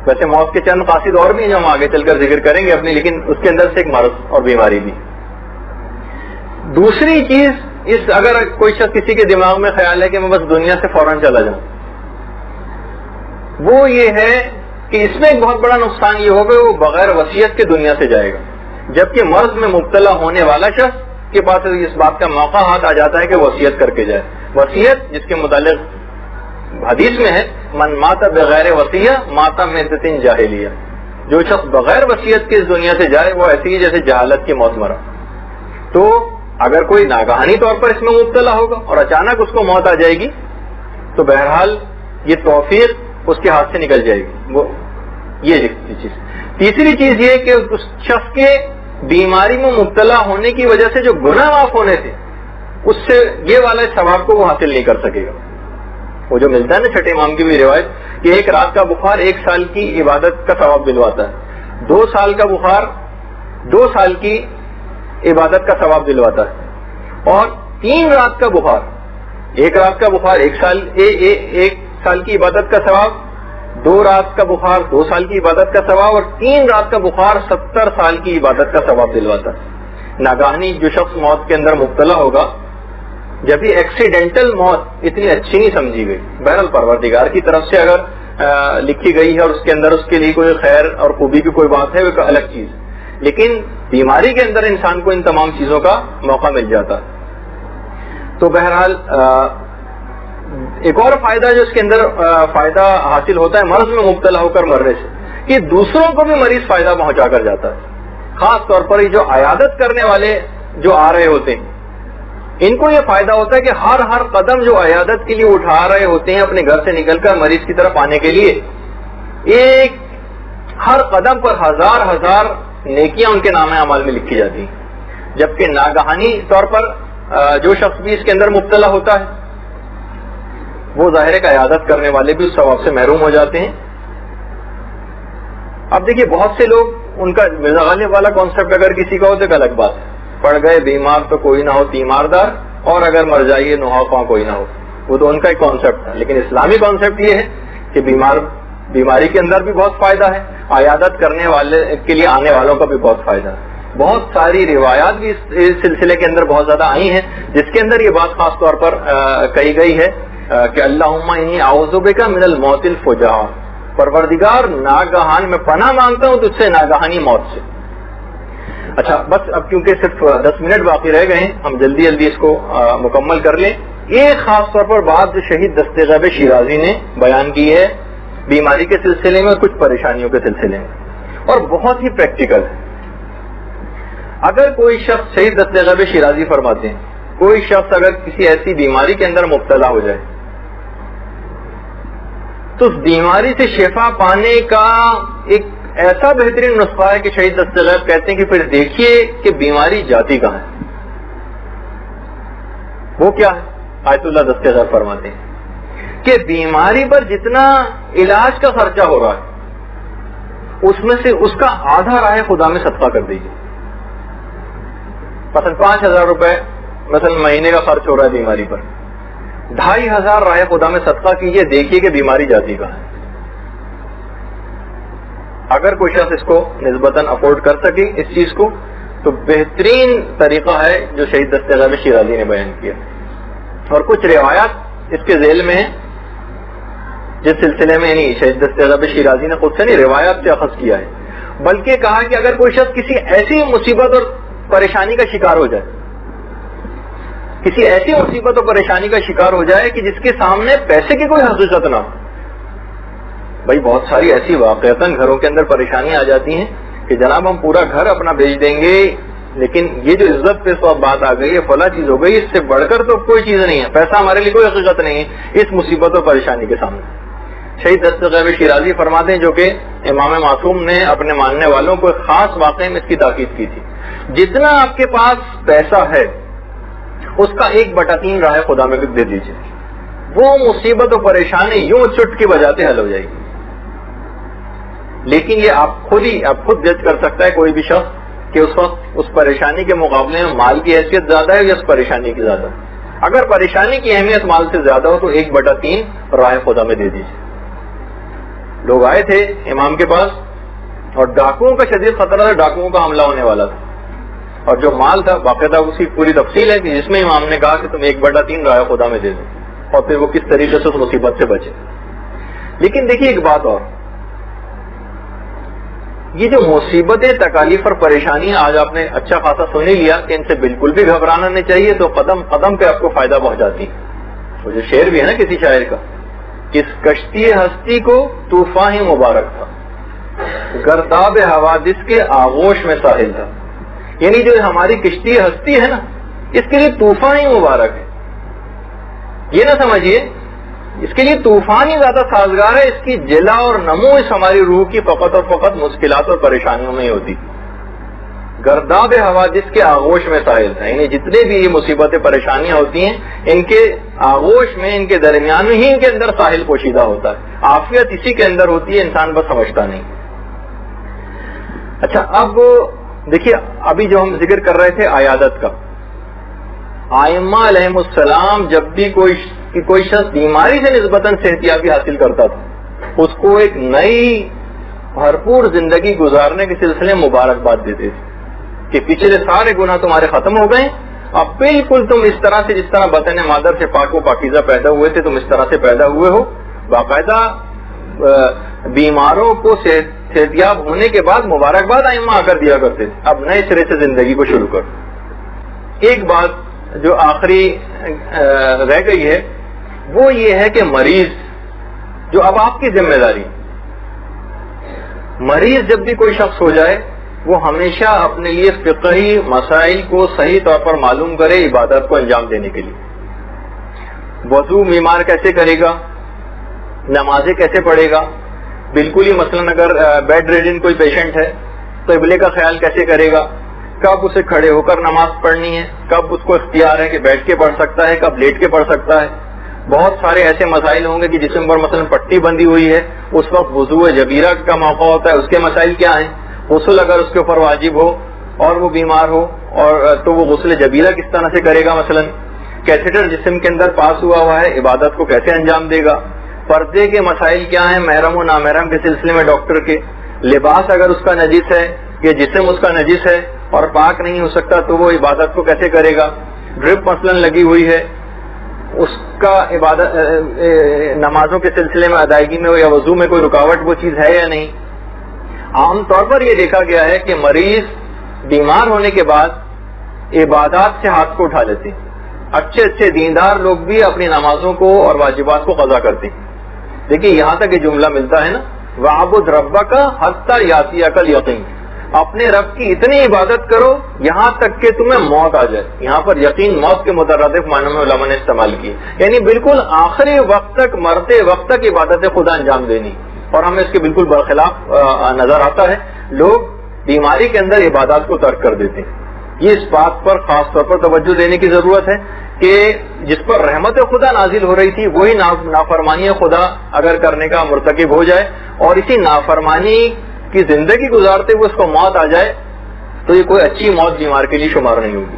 ویسے موت کے چند قاصد اور بھی ہیں جو ہم آگے چل کر ذکر کریں گے اپنی، لیکن اس کے اندر سے ایک مرض اور بیماری بھی. دوسری چیز، اگر کوئی شخص کسی کے دماغ میں خیال ہے کہ میں بس دنیا سے فوراً چلا جاؤں، وہ یہ ہے کہ اس میں ایک بہت بڑا نقصان یہ ہوگا وہ بغیر وصیت کے دنیا سے جائے گا. جبکہ مرض میں مبتلا ہونے والا شخص کے پاس اس بات کا موقع ہاتھ آ جاتا ہے کہ وصیت کر کے جائے. وصیت جس کے متعلق حدیث میں ہے من مات بغیر وصیہ مات میتۃ جاہلیہ، جو شخص بغیر وصیت کے اس دنیا سے جائے وہ ایسی ہی جیسے جہالت کی موت مرا. تو اگر کوئی ناگہانی طور پر اس میں مبتلا ہوگا اور اچانک اس کو موت آ جائے گی تو بہرحال یہ توفیق اس کے ہاتھ سے نکل جائے گی. وہ یہ چیز. تیسری چیز یہ کہ اس شخص کے بیماری میں مبتلا ہونے کی وجہ سے جو گناہ معاف ہونے تھے اس سے یہ والا ثواب کو وہ حاصل نہیں کر سکے گا. وہ جو ملتا ہے نا چھٹے امام کی بھی روایت کہ ایک رات کا بخار 1 سال کی عبادت کا ثواب دلواتا ہے، 2 سال کا بخار 2 سال کی عبادت کا ثواب دلواتا ہے، اور 3 رات کا بخار، 1 رات کا بخار 1 سال کی عبادت کا ثواب، 2 رات کا بخار 2 سال کی عبادت کا ثواب، اور 3 رات کا بخار 70 سال کی عبادت کا ثواب دلواتا ہے. ناگہانی جو شخص موت کے اندر مبتلا ہوگا، جب یہ ایکسیڈنٹل موت اتنی اچھی نہیں سمجھی گئی، بہرحال پروردگار کی طرف سے اگر لکھی گئی ہے اور اس کے اندر اس کے لیے کوئی خیر اور خوبی کی کوئی بات ہے وہ ایک الگ چیز، لیکن بیماری کے اندر انسان کو ان تمام چیزوں کا موقع مل جاتا ہے. تو بہرحال ایک اور فائدہ جو اس کے اندر فائدہ حاصل ہوتا ہے مرض میں مبتلا ہو کر مرنے سے، کہ دوسروں کو بھی مریض فائدہ پہنچا کر جاتا ہے. خاص طور پر یہ جو عیادت کرنے والے جو آ رہے ہوتے ہیں ان کو یہ فائدہ ہوتا ہے کہ ہر قدم جو عیادت کے لیے اٹھا رہے ہوتے ہیں اپنے گھر سے نکل کر مریض کی طرف آنے کے لیے، ایک ہر قدم پر ہزار نیکیاں ان کے نام اعمال میں لکھی جاتی ہیں. جبکہ ناگہانی طور پر جو شخص بھی اس کے اندر مبتلا ہوتا ہے وہ ظاہر کا عیادت کرنے والے بھی اس ثواب سے محروم ہو جاتے ہیں. اب دیکھیے بہت سے لوگ ان کا مرزا غالب والا کانسیپٹ اگر کسی کا ہو تو ایک الگ بات ہے، پڑ گئے بیمار تو کوئی نہ ہو تیماردار، اور اگر مر جائیے نوحہ خواہ کوئی نہ ہو. وہ تو ان کا ایک کانسیپٹ ہے، لیکن اسلامی کانسیپٹ یہ ہے کہ بیماری کے اندر بھی بہت فائدہ ہے، عیادت کرنے والے کے لیے آنے والوں کا بھی بہت فائدہ ہے. بہت ساری روایات بھی اس سلسلے کے اندر بہت زیادہ آئی ہیں جس کے اندر یہ بات خاص طور پر کہی گئی ہے کہ اللہم انی اعوذ بک من الموت الفجاع، پروردگار ناگہان میں پناہ مانگتا ہوں تجھ سے ناگہانی موت سے. اچھا بس اب کیونکہ صرف 10 منٹ باقی رہ گئے ہیں ہم جلدی اس کو مکمل کر لیں. ایک خاص طور پر بات جو شہید دست غیب شیرازی نے بیان کی ہے بیماری کے سلسلے میں، کچھ پریشانیوں کے سلسلے میں، اور بہت ہی پریکٹیکل ہے. اگر کوئی شخص شہید دست غیب شیرازی فرماتے ہیں کوئی شخص اگر کسی ایسی بیماری کے اندر مبتلا ہو جائے تو اس بیماری سے شفا پانے کا ایک ایسا بہترین نسخہ ہے کہ شہید دست غیب کہتے ہیں کہ پھر دیکھیے کہ بیماری جاتی کہاں ہے. وہ کیا ہے؟ آیت اللہ دست غیب فرماتے ہیں کہ بیماری پر جتنا علاج کا خرچہ ہو رہا ہے اس میں سے اس کا آدھا راہ خدا میں صدقہ کر دیجیے. مثلا 5,000 روپے مثلا مہینے کا خرچ ہو رہا ہے بیماری پر, 2,500 راہ خدا میں صدقہ کیجیے, دیکھیے کہ بیماری جاتی کہاں ہے. اگر کوئی شخص اس کو نسبتاً افورڈ کر سکے اس چیز کو تو بہترین طریقہ ہے جو شہید دست غیب شیرازی نے بیان کیا. اور کچھ روایات اس کے ذیل میں ہیں جس سلسلے میں یعنی شہید دست غیب شیرازی نے خود سے نہیں روایات سے اخذ کیا ہے, بلکہ کہا کہ اگر کوئی شخص کسی ایسی مصیبت اور پریشانی کا شکار ہو جائے, کسی ایسی مصیبت اور پریشانی کا شکار ہو جائے کہ جس کے سامنے پیسے کی کوئی حقیقت نہ ہو. بھائی بہت ساری ایسی واقعتاً گھروں کے اندر پریشانی آ جاتی ہیں کہ جناب ہم پورا گھر اپنا بیچ دیں گے, لیکن یہ جو عزت پہ سب بات آ گئی ہے, فلاں چیز ہو گئی, اس سے بڑھ کر تو کوئی چیز نہیں ہے, پیسہ ہمارے لیے کوئی حقیقت نہیں ہے اس مصیبت اور پریشانی کے سامنے. شہید دست غیب شیرازی فرماتے ہیں, جو کہ امام معصوم نے اپنے ماننے والوں کو ایک خاص واقعے میں اس کی تاکید کی تھی, جتنا آپ کے پاس پیسہ ہے اس کا 1/3 راہ خدا میں دے دیجیے, وہ مصیبت و پریشانی یوں چٹکی بجاتے حل ہو جائے گی. لیکن یہ آپ خود جج کر سکتا ہے کوئی بھی شخص کہ اس وقت اس پریشانی کے مقابلے میں مال کی حیثیت زیادہ ہے یا اس پریشانی کی زیادہ ہے. اگر پریشانی کی اہمیت مال سے زیادہ ہو تو 1/3 راہ خدا میں دے دیجیے. لوگ آئے تھے امام کے پاس اور ڈاکوؤں کا شدید خطرہ تھا, ڈاکوؤں کا حملہ ہونے والا تھا, اور جو مال تھا باقاعدہ اس کی پوری تفصیل ہے کہ جس میں امام نے کہا کہ تم 1/3 راہ خدا میں دے دو, اور پھر وہ کس طریقے سے اس مصیبت سے بچے. لیکن دیکھیے ایک بات اور, یہ جو مصیبتیں تکالیف اور پریشانی آج آپ نے اچھا خاصا سن ہی لیا کہ ان سے بالکل بھی گھبرانا نہیں چاہیے, تو قدم قدم پہ آپ کو فائدہ پہنچاتی. وہ جو شعر بھی ہے نا کسی شاعر کا, کس کشتی ہستی کو طوفان ہی مبارک تھا, گرداب حوادث کے آغوش میں ساحل تھا. یعنی جو ہماری کشتی ہستی ہے نا اس کے لیے طوفان ہی مبارک ہے. یہ نہ سمجھیے اس کے لیے طوفان ہی زیادہ سازگار ہے, اس کی جلا اور نمو اس ہماری روح کی فقط اور فقط مشکلات اور پریشانیوں میں ہی ہوتی. گرداب حوادث کے آغوش میں ساحل تھا, یعنی جتنے بھی یہ مصیبتیں پریشانیاں ہوتی ہیں ان کے آغوش میں, ان کے درمیان میں ہی ان کے اندر ساحل پوشیدہ ہوتا ہے. عافیت اسی کے اندر ہوتی ہے, انسان بس سمجھتا نہیں. اچھا اب دیکھیے ابھی جو ہم ذکر کر رہے تھے عیادت کا, ائمہ علیہم السلام جب بھی کوئی شخص بیماری سے نسبتاً صحتیابی حاصل کرتا تھا اس کو ایک نئی بھرپور زندگی گزارنے کے سلسلے میں مبارکباد دیتے تھے کہ پچھلے سارے گناہ تمہارے ختم ہو گئے, اب بالکل تم اس طرح سے جس طرح بطن مادر سے پاک و پاکیزہ پیدا ہوئے تھے تم اس طرح سے پیدا ہوئے ہو. باقاعدہ بیماروں کو صحتیاب ہونے کے بعد مبارکباد ائمہ آ کر دیا کرتے تھے, اب نئے سرے سے زندگی کو شروع کرو. ایک بات جو آخری رہ گئی ہے وہ یہ ہے کہ مریض جو اب آپ کی ذمہ داری, مریض جب بھی کوئی شخص ہو جائے وہ ہمیشہ اپنے لیے فقہی مسائل کو صحیح طور پر معلوم کرے عبادت کو انجام دینے کے لیے. وضو بیمار کیسے کرے گا, نمازیں کیسے پڑھے گا, بالکل ہی مثلاً اگر بیڈ ریڈن کوئی پیشنٹ ہے تو قبلے کا خیال کیسے کرے گا, کب اسے کھڑے ہو کر نماز پڑھنی ہے, کب اس کو اختیار ہے کہ بیٹھ کے پڑھ سکتا ہے, کب لیٹ کے پڑھ سکتا ہے. بہت سارے ایسے مسائل ہوں گے کہ جسم پر مثلا پٹی بندھی ہوئی ہے اس وقت وضو جبیرہ کا موقع ہوتا ہے, اس کے مسائل کیا ہیں. غسل اگر اس کے اوپر واجب ہو اور وہ بیمار ہو اور تو وہ غسل جبیرہ کس طرح سے کرے گا. مثلا کیتھیٹر جسم کے اندر پاس ہوا ہے عبادت کو کیسے انجام دے گا. پردے کے مسائل کیا ہیں محرم و نامحرم کے سلسلے میں ڈاکٹر کے. لباس اگر اس کا نجس ہے یا جسم اس کا نجس ہے اور پاک نہیں ہو سکتا تو وہ عبادت کو کیسے کرے گا. ڈرپ مثلا لگی ہوئی ہے اس کا عبادت نمازوں کے سلسلے میں ادائیگی میں یا وضو میں کوئی رکاوٹ وہ چیز ہے یا نہیں. عام طور پر یہ دیکھا گیا ہے کہ مریض بیمار ہونے کے بعد عبادات سے ہاتھ کو اٹھا لیتے. اچھے اچھے دیندار لوگ بھی اپنی نمازوں کو اور واجبات کو قضا کرتے. دیکھیے یہاں تک یہ جملہ ملتا ہے نا, وَعْبُدْ رَبَّكَ حَتَّى يَأْتِيَكَ الْيَقِينُ, اپنے رب کی اتنی عبادت کرو یہاں تک کہ تمہیں موت آ جائے. یہاں پر یقین موت کے مترادف معنوں میں علماء نے استعمال کی, یعنی بالکل آخری وقت تک, مرتے وقت تک عبادت خدا انجام دینی. اور ہمیں اس کے بالکل برخلاف نظر آتا ہے. لوگ بیماری کے اندر عبادات کو ترک کر دیتے ہیں. یہ اس بات پر خاص طور پر توجہ دینے کی ضرورت ہے کہ جس پر رحمت خدا نازل ہو رہی تھی وہی نافرمانی خدا اگر کرنے کا مرتکب ہو جائے اور اسی نافرمانی کی زندگی گزارتے ہوئے اس کو موت آ جائے تو یہ کوئی اچھی موت بیمار کے لیے شمار نہیں ہوگی.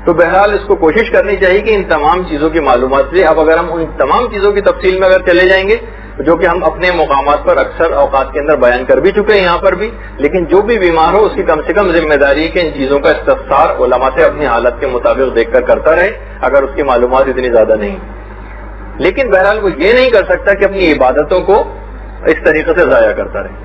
تو بہرحال اس کو کوشش کرنی چاہیے کہ ان تمام چیزوں کی معلومات سے اب اگر ہم ان تمام چیزوں کی تفصیل میں اگر چلے جائیں گے جو کہ ہم اپنے مقامات پر اکثر اوقات کے اندر بیان کر بھی چکے ہیں یہاں پر بھی, لیکن جو بھی بیمار ہو اس کی کم سے کم ذمہ داری ہے کہ ان چیزوں کا استفسار علماء سے اپنی حالت کے مطابق دیکھ کر کرتا رہے اگر اس کی معلومات اتنی زیادہ نہیں. لیکن بہرحال وہ یہ نہیں کر سکتا کہ اپنی عبادتوں کو اس طریقے سے ضائع کرتا رہے.